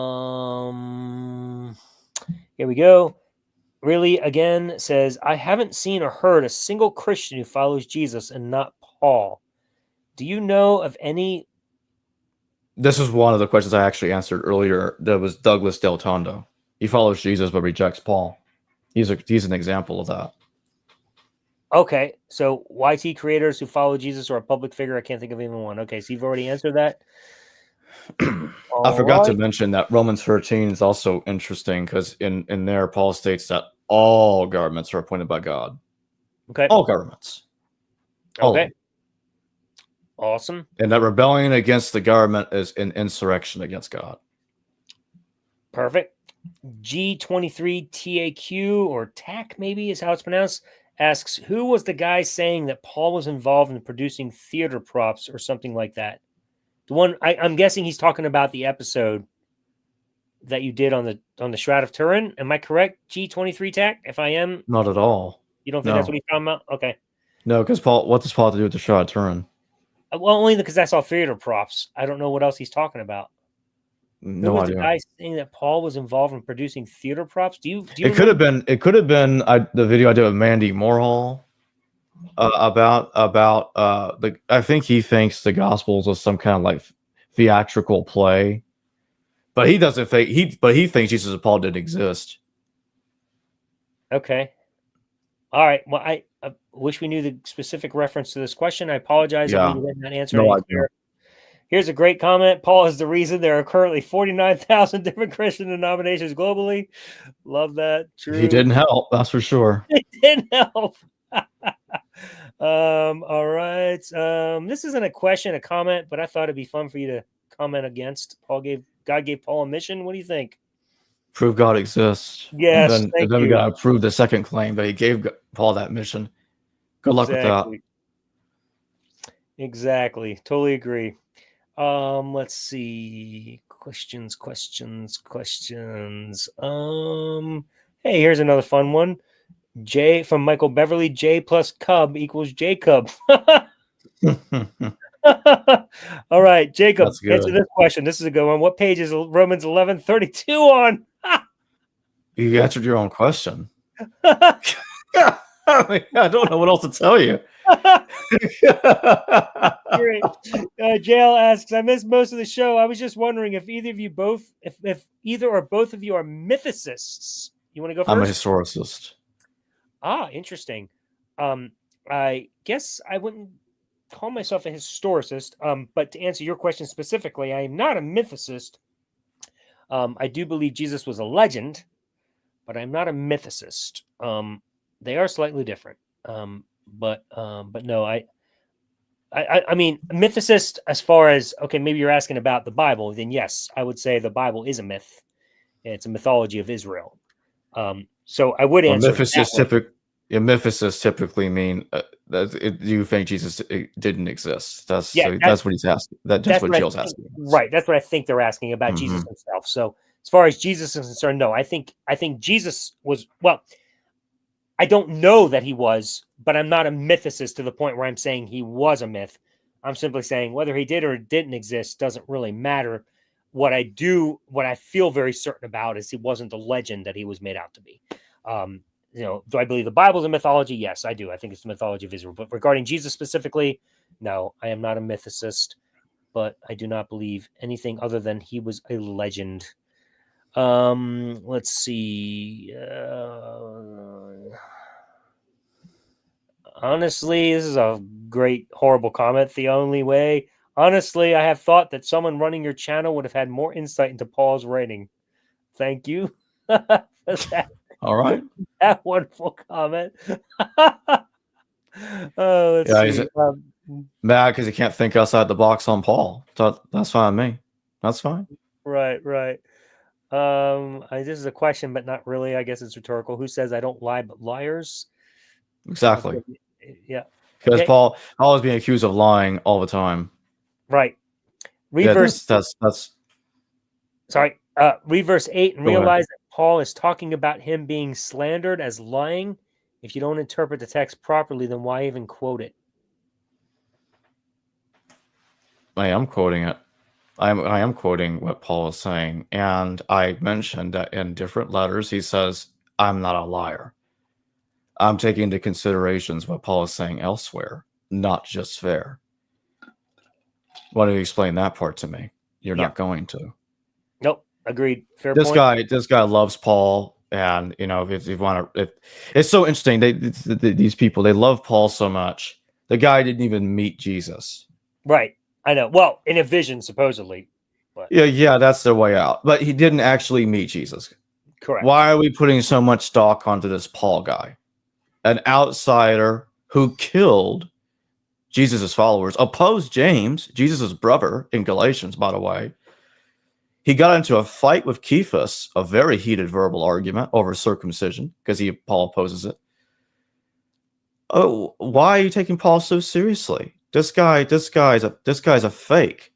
we go. Really, again, says, I haven't seen or heard a single Christian who follows Jesus and not Paul. Do you know of any? This is one of the questions I actually answered earlier. That was Douglas Del Tondo. He follows Jesus but rejects Paul. He's an example of that. Okay, so YT creators who follow Jesus or a public figure, I can't think of even one. Okay, so you've already answered that. I forgot to mention that Romans 13 is also interesting because in there, Paul states that all governments are appointed by God. Okay. All governments. Okay. Awesome. And that rebellion against the government is an insurrection against God. Perfect. G23TAQ or TAC maybe is how it's pronounced, asks, who was the guy saying that Paul was involved in producing theater props or something like that? The one I'm guessing he's talking about the episode that you did on the Shroud of Turin. Am I correct? G23TAC? If I am, not at all. You don't think that's what he's talking about? Okay. No, because Paul. What does Paul have to do with the Shroud of Turin? Well, only because that's all theater props. I don't know what else he's talking about. No idea. The guy saying that Paul was involved in producing theater props? Do you it could have been. It could have been the video I did with Mandy Morhall about the. I think he thinks the Gospels is some kind of like theatrical play, but he doesn't think But he thinks Jesus and Paul didn't exist. Okay. All right. Well, I wish we knew the specific reference to this question. I apologize if we did not answer. No idea. Here's a great comment. Paul is the reason there are currently 49,000 different Christian denominations globally. Love that. True. He didn't help, that's for sure. It didn't help. All right. This isn't a question, a comment, but I thought it'd be fun for you to comment against. God gave Paul a mission. What do you think? Prove God exists. Yes. And then we got to prove the second claim that he gave Paul that mission. Good luck with that. Exactly. Totally agree. Let's see. Questions. Hey, here's another fun one. J from Michael Beverly. J plus Cub equals Jacob. All right, Jacob, answer this question. This is a good one. What page is Romans 11:32 on? You answered your own question. I don't know what else to tell you. Great. JL asks, I missed most of the show. I was just wondering if either or both of you are mythicists. You want to go first? I'm a historicist. Ah, interesting. I guess I wouldn't call myself a historicist, but to answer your question specifically, I am not a mythicist. I do believe Jesus was a legend, but I'm not a mythicist. They are slightly different. But no, I mean, mythicist as far as, okay, maybe you're asking about the Bible, then yes, I would say the Bible is a myth. It's a mythology of Israel. So I would answer. mythicists typically mean you think Jesus didn't exist. That's what he's asking. That's what Jill's asking. Right. That's what I think they're asking about Jesus himself. So as far as Jesus is concerned, no, I think Jesus was, well, I don't know that he was, but I'm not a mythicist to the point where I'm saying he was a myth. I'm simply saying whether he did or didn't exist doesn't really matter. What I feel very certain about is he wasn't the legend that he was made out to be. Do I believe the Bible's a mythology? Yes, I do. I think it's the mythology of Israel. But regarding Jesus specifically, no, I am not a mythicist, but I do not believe anything other than he was a legend. Let's see. Honestly, this is a great, horrible comment. The only way, honestly, I have thought that someone running your channel would have had more insight into Paul's writing. Thank you. All right. That wonderful comment. Let's see. Mad because he can't think outside the box on Paul. So that's fine with me. That's fine. Right. This is a question, but not really. I guess it's rhetorical. Who says I don't lie, but liars? Exactly. Yeah. Because Paul is being accused of lying all the time. Right. Reverse. Yeah, that's. Sorry. Reverse 8 and realize that Paul is talking about him being slandered as lying. If you don't interpret the text properly, then why even quote it? I am quoting it. I am quoting what Paul is saying, and I mentioned that in different letters he says, "I'm not a liar." I'm taking into considerations what Paul is saying elsewhere, not just there. Why don't you explain that part to me? You're not going to. Nope. Agreed. Fair point. This guy loves Paul, and if you want to, it's so interesting. These people, they love Paul so much. The guy didn't even meet Jesus. Right. I know. Well, in a vision, supposedly. But. Yeah, that's their way out. But he didn't actually meet Jesus. Correct. Why are we putting so much stock onto this Paul guy? An outsider who killed Jesus' followers, opposed James, Jesus' brother in Galatians, by the way. He got into a fight with Cephas, a very heated verbal argument over circumcision, because Paul opposes it. Oh, why are you taking Paul so seriously? This guy's a fake,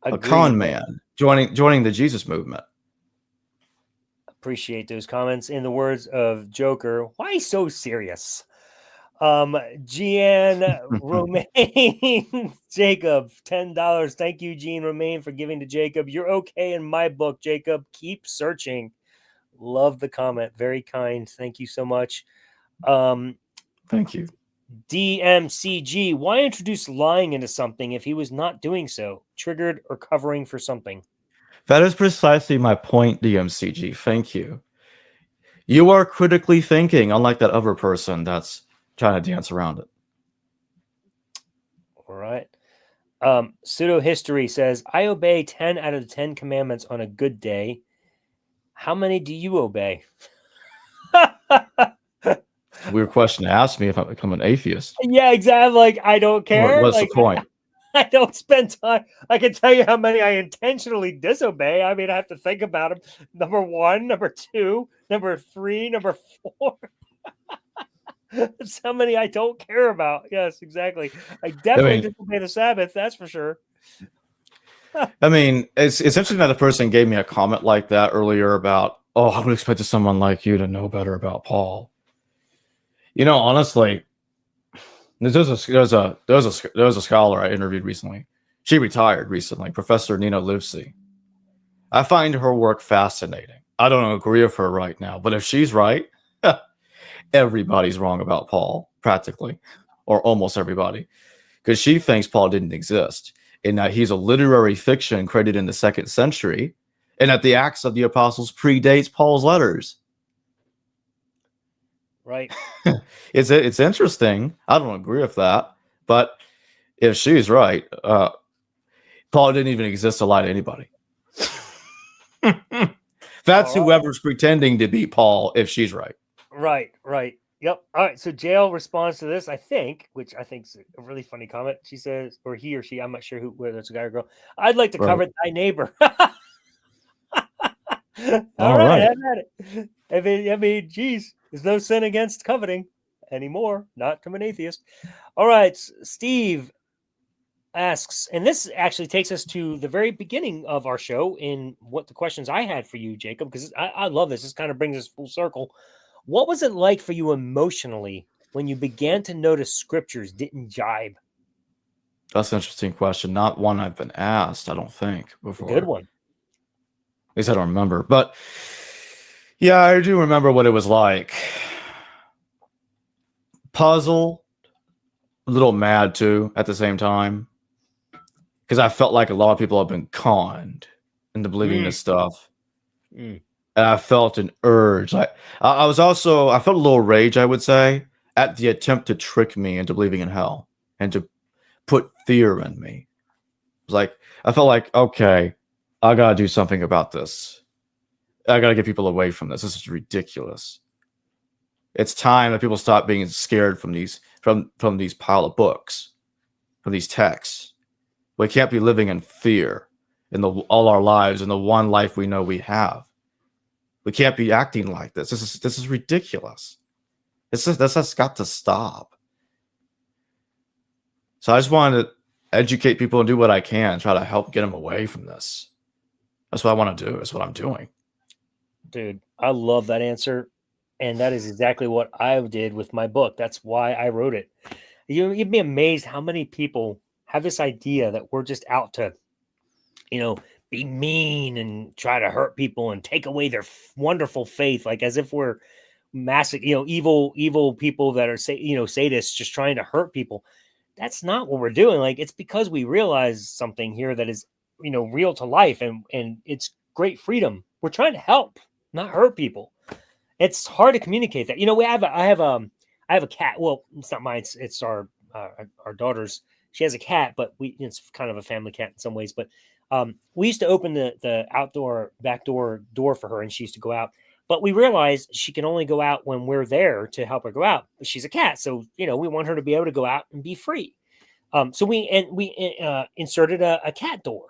a con man joining the Jesus movement. Appreciate those comments. In the words of Joker, why so serious? Jean Romaine Jacob, $10. Thank you, Jean Romaine, for giving to Jacob. You're okay in my book, Jacob. Keep searching. Love the comment. Very kind. Thank you so much. Thank you. DMCG, why introduce lying into something if he was not doing so? Triggered or covering for something? That is precisely my point, DMCG. Thank you. You are critically thinking, unlike that other person that's trying to dance around it. All right. Pseudo History says, I obey 10 out of the 10 commandments on a good day. How many do you obey? Weird question to ask me if I become an atheist. Yeah, exactly. Like, I don't care. What's the point? I don't spend time. I can tell you how many I intentionally disobey. I mean, I have to think about them. Number 1, number 2, number 3, number 4. That's how many I don't care about. Yes, exactly. I definitely disobey the Sabbath. That's for sure. I mean, it's interesting that the person gave me a comment like that earlier about, oh, I would expect someone like you to know better about Paul. Honestly, there's a scholar I interviewed recently. She retired recently, Professor Nina Livesey. I find her work fascinating. I don't agree with her right now, but if she's right, everybody's wrong about Paul, practically, or almost everybody, because she thinks Paul didn't exist, and that he's a literary fiction created in the 2nd century, and that the Acts of the Apostles predates Paul's letters. Right. It's interesting. I don't agree with that, but if she's right, Paul didn't even exist to lie to anybody. That's whoever's pretending to be Paul, if she's right. Right. Yep. All right. So Jail responds to this, I think, which I think is a really funny comment. She says, or he or she, I'm not sure whether it's a guy or girl. I'd like to cover thy neighbor. All right. Have at it. I mean, geez. There's no sin against coveting anymore, not to an atheist. All right, Steve asks, and this actually takes us to the very beginning of our show in what the questions I had for you, Jacob, because I love this. This kind of brings us full circle. What was it like for you emotionally when you began to notice scriptures didn't jibe? That's an interesting question. Not one I've been asked, I don't think, before. Good one. At least I don't remember. But yeah, I do remember what it was like. Puzzled, a little mad too at the same time. Because I felt like a lot of people have been conned into believing this stuff. And I felt an urge. I felt a little rage, I would say, at the attempt to trick me into believing in hell and to put fear in me. It was like, I felt like, okay, I gotta do something about this. I gotta get people away from this. This is ridiculous. It's time that people stop being scared from these pile of books, from these texts. We can't be living in fear in all our lives, in the one life we know we have. We can't be acting like this. This is ridiculous. This has got to stop. So I just wanted to educate people and do what I can, try to help get them away from this. That's what I want to do. That's what I'm doing. Dude, I love that answer. And that is exactly what I did with my book. That's why I wrote it. You'd be amazed how many people have this idea that we're just out to, be mean and try to hurt people and take away their wonderful faith, like as if we're massive, evil people that are sadists just trying to hurt people. That's not what we're doing. Like, it's because we realize something here that is, real to life, and it's great freedom. We're trying to help, not hurt people. It's hard to communicate that. I have a cat. Well, it's not mine. It's our daughter's. She has a cat, but it's kind of a family cat in some ways. But we used to open the outdoor back door for her, and she used to go out. But we realized she can only go out when we're there to help her go out. She's a cat, so we want her to be able to go out and be free. So we inserted a cat door.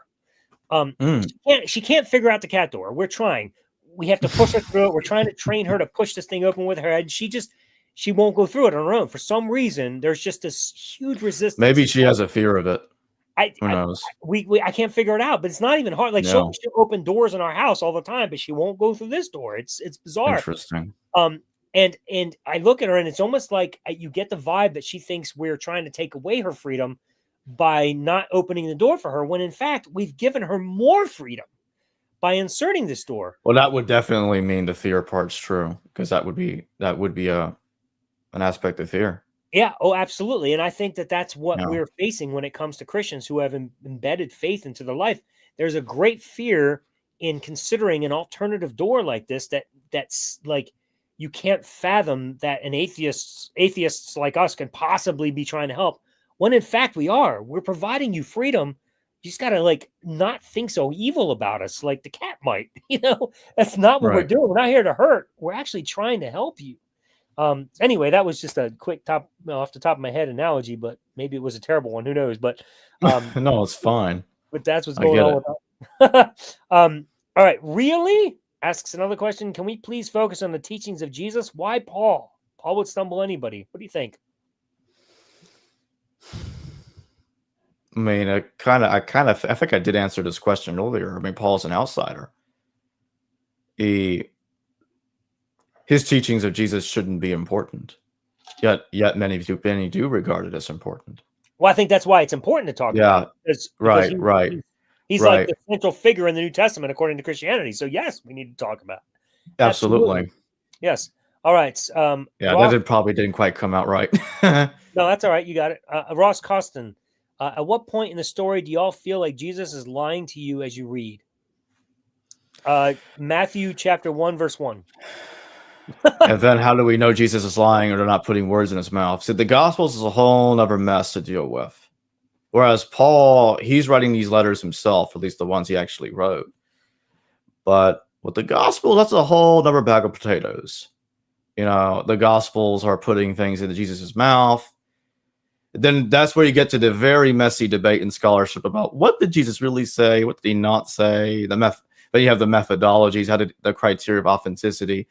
She can't figure out the cat door. We're trying. We have to push her through it. We're trying to train her to push this thing open with her head. She won't go through it on her own. For some reason, there's just this huge resistance. Maybe she has a fear of it. Who knows? I can't figure it out, but it's not even hard. Like, she'll open doors in our house all the time, but she won't go through this door. It's bizarre. Interesting. And I look at her, and it's almost like you get the vibe that she thinks we're trying to take away her freedom by not opening the door for her, when in fact we've given her more freedom by inserting this door. Well, that would definitely mean the fear part's true, because that would be an aspect of fear. Yeah. Oh, absolutely. And I think that's what we're facing when it comes to Christians who have embedded faith into their life. There's a great fear in considering an alternative door like this, that's like, you can't fathom that an atheists like us can possibly be trying to help, when in fact we're providing you freedom. You just got to not think so evil about us like the cat might. That's not what we're doing. We're not here to hurt. We're actually trying to help you. Anyway, that was just a quick off the top of my head analogy, but maybe it was a terrible one. Who knows? But no, it's fine. But that's what's going on with that. All right. Really? Asks another question. Can we please focus on the teachings of Jesus? Why Paul? Paul would stumble anybody. What do you think? I mean, I think I did answer this question earlier. I mean, Paul's an outsider. His teachings of Jesus shouldn't be important. Yet many do regard it as important. Well, I think that's why it's important to talk about it. Because he's like the central figure in the New Testament according to Christianity. So yes, we need to talk about it. Absolutely. Yes. All right. Ross, that probably didn't quite come out right. No, that's all right. You got it. Ross Costin, at what point in the story do y'all feel like Jesus is lying to you as you read? Matthew chapter 1, verse 1. And then how do we know Jesus is lying or they're not putting words in his mouth? See, the Gospels is a whole other mess to deal with. Whereas Paul, he's writing these letters himself, at least the ones he actually wrote. But with the Gospels, that's a whole other bag of potatoes. The Gospels are putting things into Jesus' mouth. Then that's where you get to the very messy debate in scholarship about what did Jesus really say? What did he not say? Then you have the methodologies, the criteria of authenticity.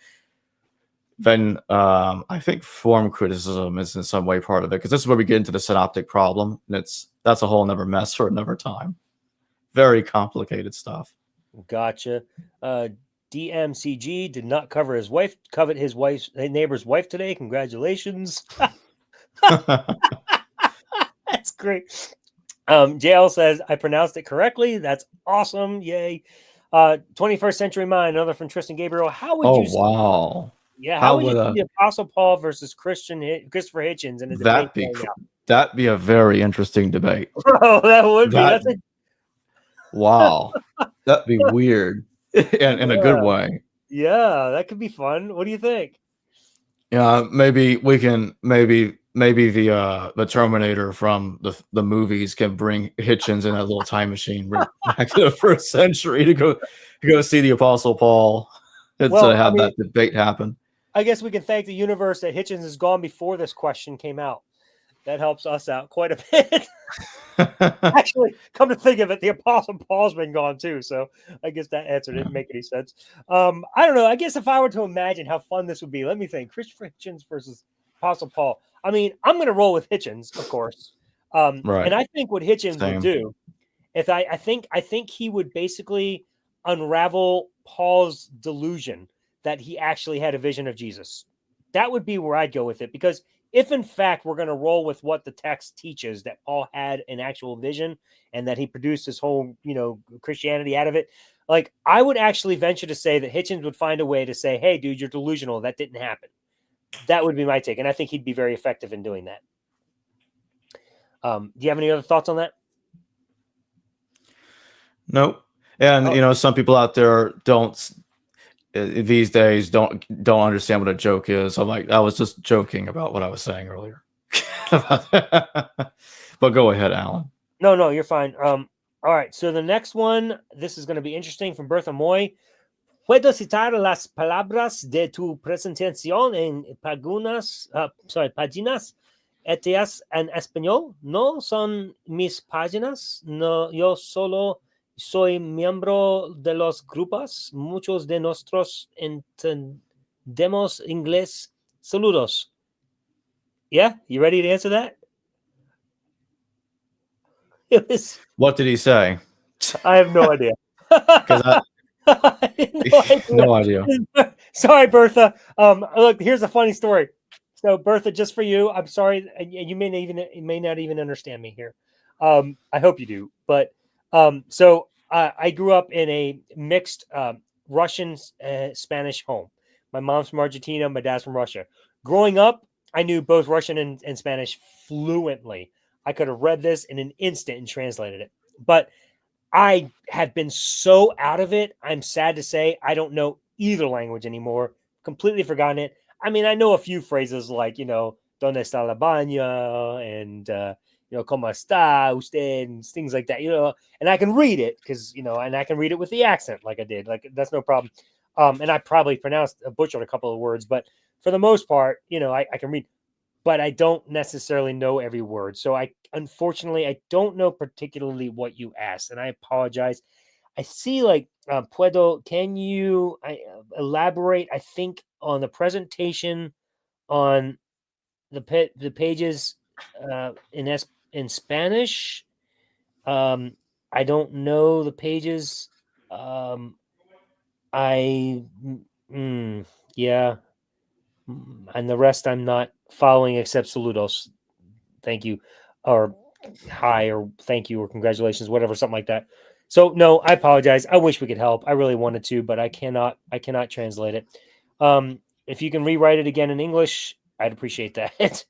then I think form criticism is in some way part of it, because this is where we get into the synoptic problem, and that's a whole nother mess for another time. Very complicated stuff. Gotcha. DMCG did not covet his neighbor's wife today. Congratulations. That's great. JL says I pronounced it correctly. That's awesome. Yay. 21st Century Mind, another from Tristan Gabriel. How would you wow. Yeah, how would you see the Apostle Paul versus Christopher Hitchens in a debate? That'd be a very interesting debate. Bro, that would be. Wow. That'd be weird. in a good way. Yeah, that could be fun. What do you think? Yeah, maybe we can maybe the Terminator from the movies can bring Hitchens in a little time machine back to the first century to go see the Apostle Paul instead of have that debate happen. I guess we can thank the universe that Hitchens is gone before this question came out. That helps us out quite a bit. Actually, come to think of it, the Apostle Paul's been gone too. So I guess that answer didn't make any sense. I don't know. I guess if I were to imagine how fun this would be, let me think. Christopher Hitchens versus Apostle Paul. I mean, I'm going to roll with Hitchens, of course. Right. And I think what Hitchens would do, I think he would basically unravel Paul's delusion that he actually had a vision of Jesus. That would be where I'd go with it, because if in fact we're going to roll with what the text teaches, that Paul had an actual vision and that he produced his whole, Christianity out of it, like I would actually venture to say that Hitchens would find a way to say, hey, dude, you're delusional. That didn't happen. That would be my take. And I think he'd be very effective in doing that. Do you have any other thoughts on that? Nope. And, some people out there these days don't understand what a joke is. I'm like, I was just joking about what I was saying earlier. But go ahead, Alan. No, you're fine. All right. So the next one, this is going to be interesting, from Bertha Moy. ¿Puedo citar las palabras de tu presentación en páginas hechas en español? No son mis páginas. No, yo solo soy miembro de los grupos. Muchos de nosotros entendemos inglés. Saludos. Yeah, you ready to answer that? What did he say? I have no idea. No idea. Sorry, Bertha. Look, here's a funny story. So, Bertha, just for you, I'm sorry. You may not even understand me here. I hope you do. But so I grew up in a mixed Russian Spanish home. My mom's from Argentina. My dad's from Russia. Growing up, I knew both Russian and Spanish fluently. I could have read this in an instant and translated it. But I have been so out of it. I'm sad to say I don't know either language anymore. Completely forgotten it. I mean, I know a few phrases like, ¿Dónde está la baña? And, ¿Cómo está usted? And things like that, and I can read it because, and I can read it with the accent like I did. Like, that's no problem. And I probably butchered a couple of words, but for the most part, I can read, but I don't necessarily know every word. So unfortunately, I don't know particularly what you asked, and I apologize. I see Puedo, can you elaborate, I think, on the presentation on the pages in Spanish? I don't know the pages. Yeah. And the rest I'm not following except saludos. Thank you. Or hi, or thank you, or congratulations, whatever, something like that. So no, I apologize. I wish we could help. I really wanted to, but I cannot translate it. If you can rewrite it again in English, I'd appreciate that.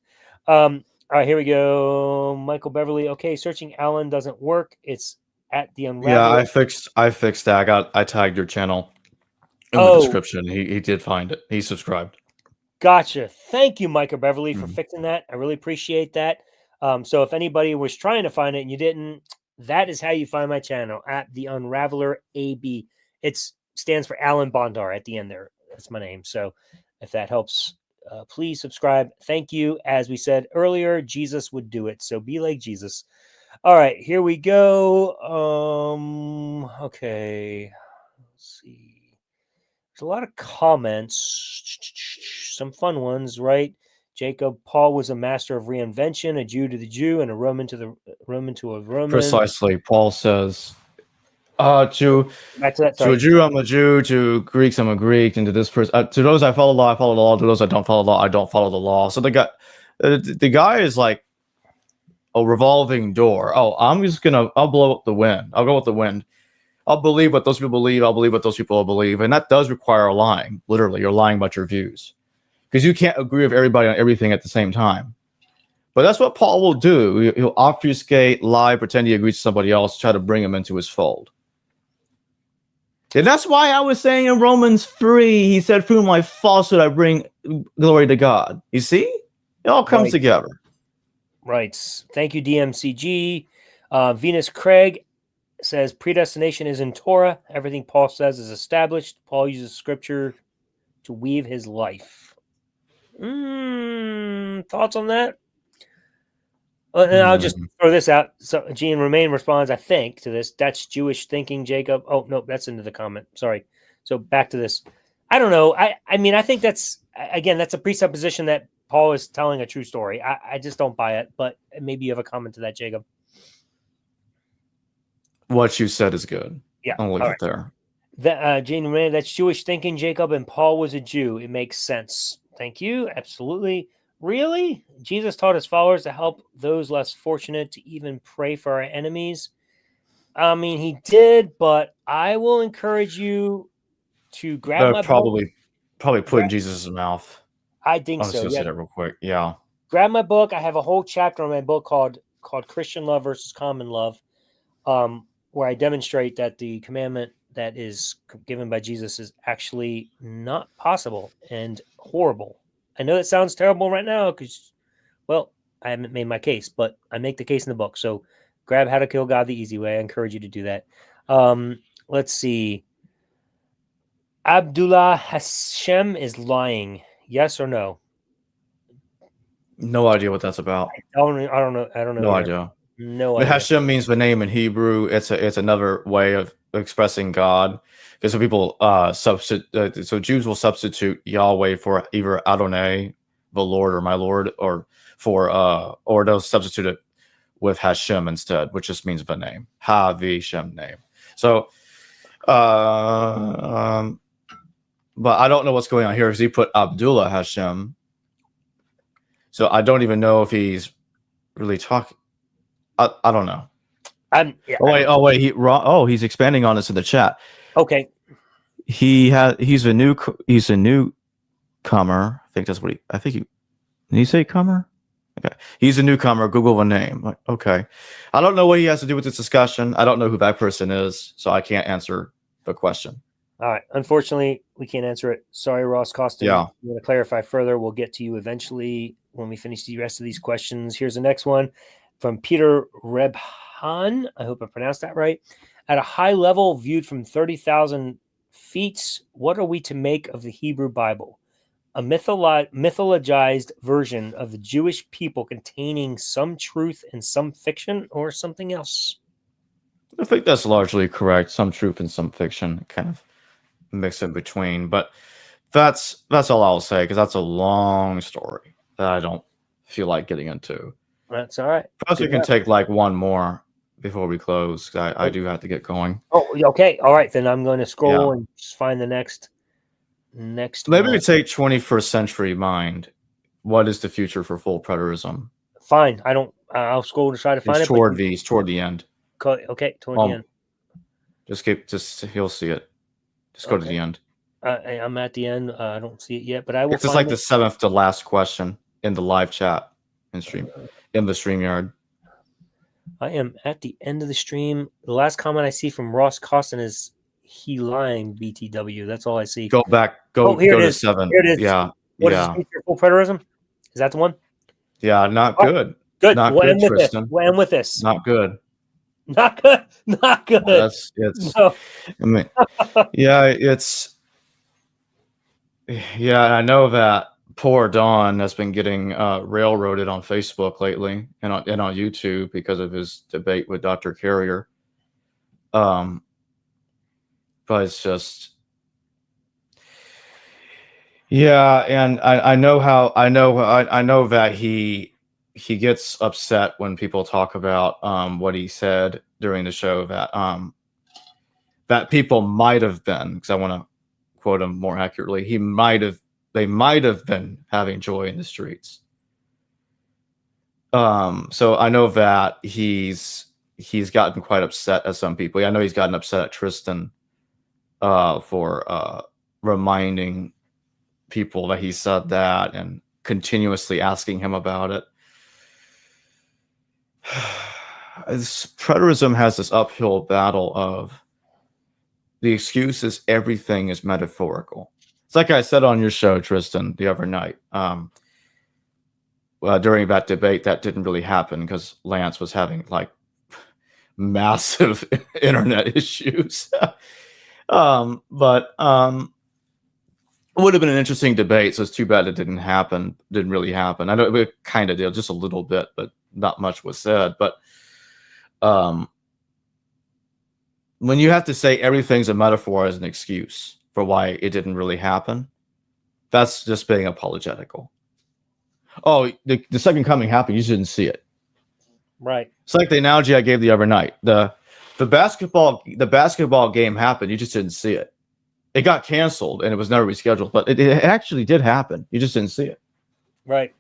All right, here we go. Michael Beverly. Okay, searching Alan doesn't work. It's at the Unravel. Yeah, I fixed that. I tagged your channel in the description. He did find it. He subscribed. Gotcha. Thank you, Michael Beverly, for fixing that. I really appreciate that. So if anybody was trying to find it and you didn't, that is how you find my channel, at the Unraveler AB. It stands for Alan Bondar at the end there. That's my name. So if that helps, please subscribe. Thank you. As we said earlier, Jesus would do it. So be like Jesus. All right, here we go. Okay. Let's see. There's a lot of comments, some fun ones, right? Jacob, Paul was a master of reinvention, a Jew to the Jew, and a Roman to a Roman. Precisely. Paul says, to Back to that. to a Jew, I'm a Jew. To Greeks, I'm a Greek. And to this person, to those I follow the law, I follow the law. To those I don't follow the law, I don't follow the law. So the guy is like a revolving door. Oh, I'll blow up the wind. I'll go with the wind. I'll believe what those people believe. I'll believe what those people believe. And that does require lying. Literally, you're lying about your views. Because you can't agree with everybody on everything at the same time. But that's what Paul will do. He'll obfuscate, lie, pretend he agrees with somebody else, try to bring him into his fold. And that's why I was saying in Romans 3, he said, through my falsehood, I bring glory to God. You see? It all comes together. Right. Thank you, DMCG. Venus Craig says predestination is in Torah. Everything Paul says is established. Paul uses scripture to weave his life. Thoughts on that? And I'll just throw this out. So Jean Romain responds, I think, to this. That's Jewish thinking, Jacob. Oh, no, that's into the comment. Sorry. So back to this. I don't know. I mean, I think that's a presupposition that Paul is telling a true story. I just don't buy it. But maybe you have a comment to that, Jacob. What you said is good. Yeah. I'll leave it there. Jean Romain, that's Jewish thinking, Jacob, and Paul was a Jew. It makes sense. Thank you. Absolutely. Really? Jesus taught his followers to help those less fortunate, to even pray for our enemies. I mean, he did, but I will encourage you to grab my probably book. Probably put in Jesus' mouth. I think so. I'm just gonna say that real quick. Yeah. Grab my book. I have a whole chapter on my book called Christian Love versus Common Love, where I demonstrate that the commandment that is given by Jesus is actually not possible and horrible. I know that sounds terrible right now because, well, I haven't made my case, but I make the case in the book. So grab How to Kill God the Easy Way. I encourage you to do that. Let's see. Abdullah Hashem is lying. Yes or no? No idea what that's about. I don't know. No idea. No idea. Hashem means the name in Hebrew. It's another way of expressing God. Because some people so Jews will substitute Yahweh for either Adonai, the Lord, or my Lord, or they'll substitute it with Hashem instead, which just means the name. Hashem name. So but I don't know what's going on here because he put Abdullah Hashem. So I don't even know if he's really talking. I don't know. He's expanding on this in the chat. Okay. He's a newcomer. I think that's what did he say comer? Okay. He's a newcomer. Google the name. Okay. I don't know what he has to do with this discussion. I don't know who that person is, so I can't answer the question. All right. Unfortunately, we can't answer it. Sorry, Ross Costin. Yeah. I'm going to clarify further. We'll get to you eventually when we finish the rest of these questions. Here's the next one from Peter Rebhan. I hope I pronounced that right. At a high level, viewed from 30,000 feet, what are we to make of the Hebrew Bible? A mythologized version of the Jewish people containing some truth and some fiction, or something else? I think that's largely correct. Some truth and some fiction, kind of mix in between. But that's all I'll say, because that's a long story that I don't feel like getting into. That's all right. Perhaps we can take like one more before we close. I do have to get going. Oh, okay. All right. Then I'm going to scroll and just find the next. Maybe we take 21st century mind. What is the future for full preterism? Fine. I'll scroll to try to find it. Toward the end. Okay. Toward the end. He'll see it. Just go to the end. I'm at the end. I don't see it yet, but I will. It's like the seventh to last question in the live chat in the StreamYard. I am at the end of the stream. The last comment I see from Ross Costin is he lying BTW. That's all I see. Go back. Go to 7. Here it is. Yeah. What is future full preterism? Is that the one? Yeah, not good. Good. Not we'll good, Tristan. We'll end with this. Not good. Not good. Not good. I mean, I know that poor Don has been getting railroaded on Facebook lately and on YouTube because of his debate with Dr. Carrier. But it's just, Yeah, and I know that he gets upset when people talk about what he said during the show that people might have been, because I want to quote him more accurately. They might have been having joy in the streets. So I know that he's gotten quite upset at some people. I know he's gotten upset at Tristan for reminding people that he said that and continuously asking him about it. Preterism has this uphill battle of the excuse is everything is metaphorical. It's like I said on your show, Tristan, the other night. During that debate, that didn't really happen because Lance was having like massive internet issues. But it would have been an interesting debate, so it's too bad it didn't happen. Didn't really happen. I know it kind of did, just a little bit, but not much was said. But when you have to say everything's a metaphor as an excuse for why it didn't really happen, that's just being apologetical. Oh, the second coming happened. You just didn't see it. Right. It's like the analogy I gave the other night. The basketball game happened. You just didn't see it. It got canceled and it was never rescheduled, but it actually did happen. You just didn't see it. Right.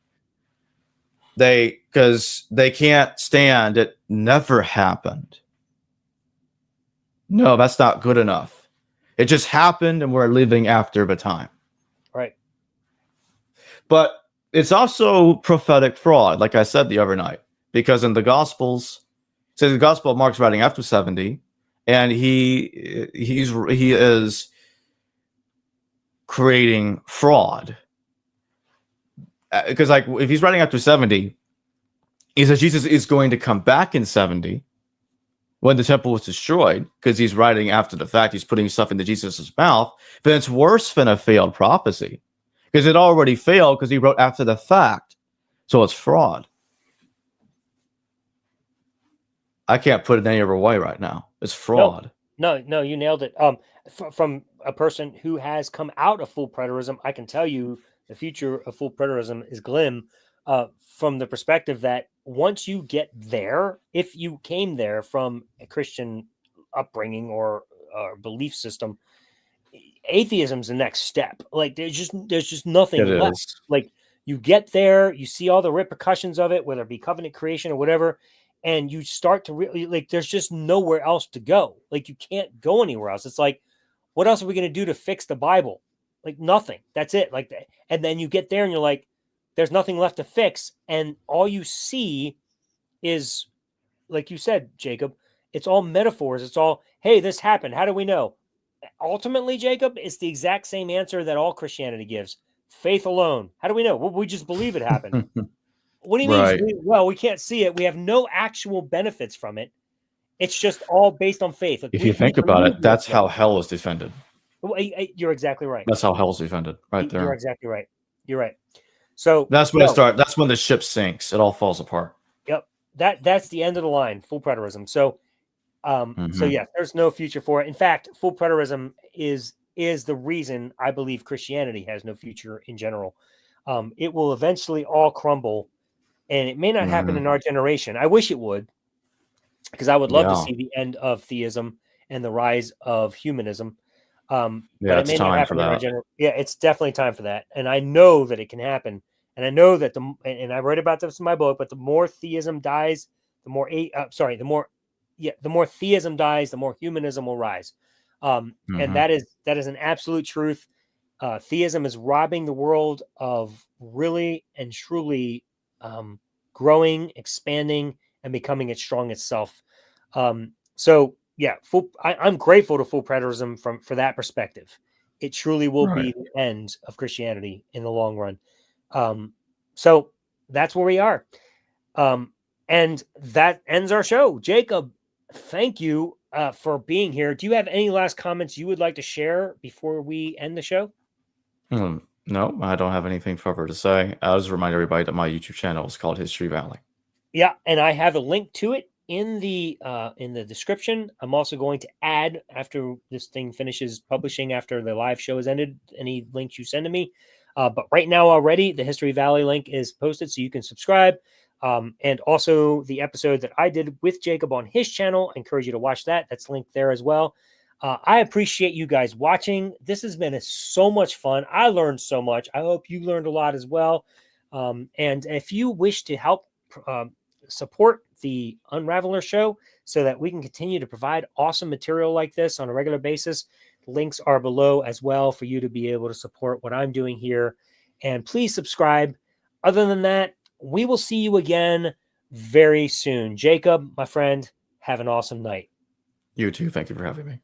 Because they can't stand it never happened. No, that's not good enough. It just happened and we're living after the time. Right. But it's also prophetic fraud, like I said the other night, because in the Gospels, so the Gospel of Mark's writing after 70, and he is creating fraud. Because like if he's writing after 70, he says Jesus is going to come back in 70 when the temple was destroyed, because he's writing after the fact, he's putting stuff into Jesus' mouth, then it's worse than a failed prophecy. Because it already failed because he wrote after the fact. So it's fraud. I can't put it any other way right now. It's fraud. No, you nailed it. From a person who has come out of full preterism, I can tell you the future of full preterism is glim, from the perspective that once you get there, if you came there from a Christian upbringing or belief system, atheism's the next step. Like there's just nothing left. Like you get there, you see all the repercussions of it, whether it be covenant creation or whatever, and you start to really like there's just nowhere else to go. Like you can't go anywhere else. It's like, what else are we going to do to fix the Bible? Like nothing. That's it. Like that. And then you get there and you're like, there's nothing left to fix, and all you see is, like you said, Jacob, it's all metaphors. It's all, hey, this happened. How do we know? Ultimately, Jacob, it's the exact same answer that all Christianity gives. Faith alone. How do we know? Well, we just believe it happened. What do you mean? Well, we can't see it. We have no actual benefits from it. It's just all based on faith. If you think about it, that's how hell is defended. Well, you're exactly right. That's how hell is defended, right there. You're exactly right. You're right. So that's when it starts. That's when the ship sinks. It all falls apart. Yep. That's the end of the line. Full preterism. So, so yeah, there's no future for it. In fact, full preterism is the reason I believe Christianity has no future in general. It will eventually all crumble, and it may not happen in our generation. I wish it would, because I would love to see the end of theism and the rise of humanism. But it may not happen in our generation. Yeah, it's definitely time for that, and I know that it can happen. And I know that and I write about this in my book, but the more theism dies, the more theism dies, the more humanism will rise. And that is an absolute truth. Theism is robbing the world of really and truly growing, expanding, and becoming its strongest self. So yeah, I'm grateful to full preterism for that perspective. It truly will be the end of Christianity in the long run. So that's where we are. And that ends our show. Jacob, thank you for being here. Do you have any last comments you would like to share before we end the show? No, I don't have anything further to say. I'll just remind everybody that my YouTube channel is called History Valley. Yeah, and I have a link to it in the description. I'm also going to add, after this thing finishes publishing, after the live show has ended, any links you send to me. But right now already, the History Valley link is posted, so you can subscribe. And also the episode that I did with Jacob on his channel, I encourage you to watch that. That's linked there as well. I appreciate you guys watching. This has been so much fun. I learned so much. I hope you learned a lot as well. And if you wish to help support the Unraveler show so that we can continue to provide awesome material like this on a regular basis, links are below as well for you to be able to support what I'm doing here. And please subscribe. Other than that, we will see you again very soon. Jacob, my friend, have an awesome night. You too. Thank you for having me.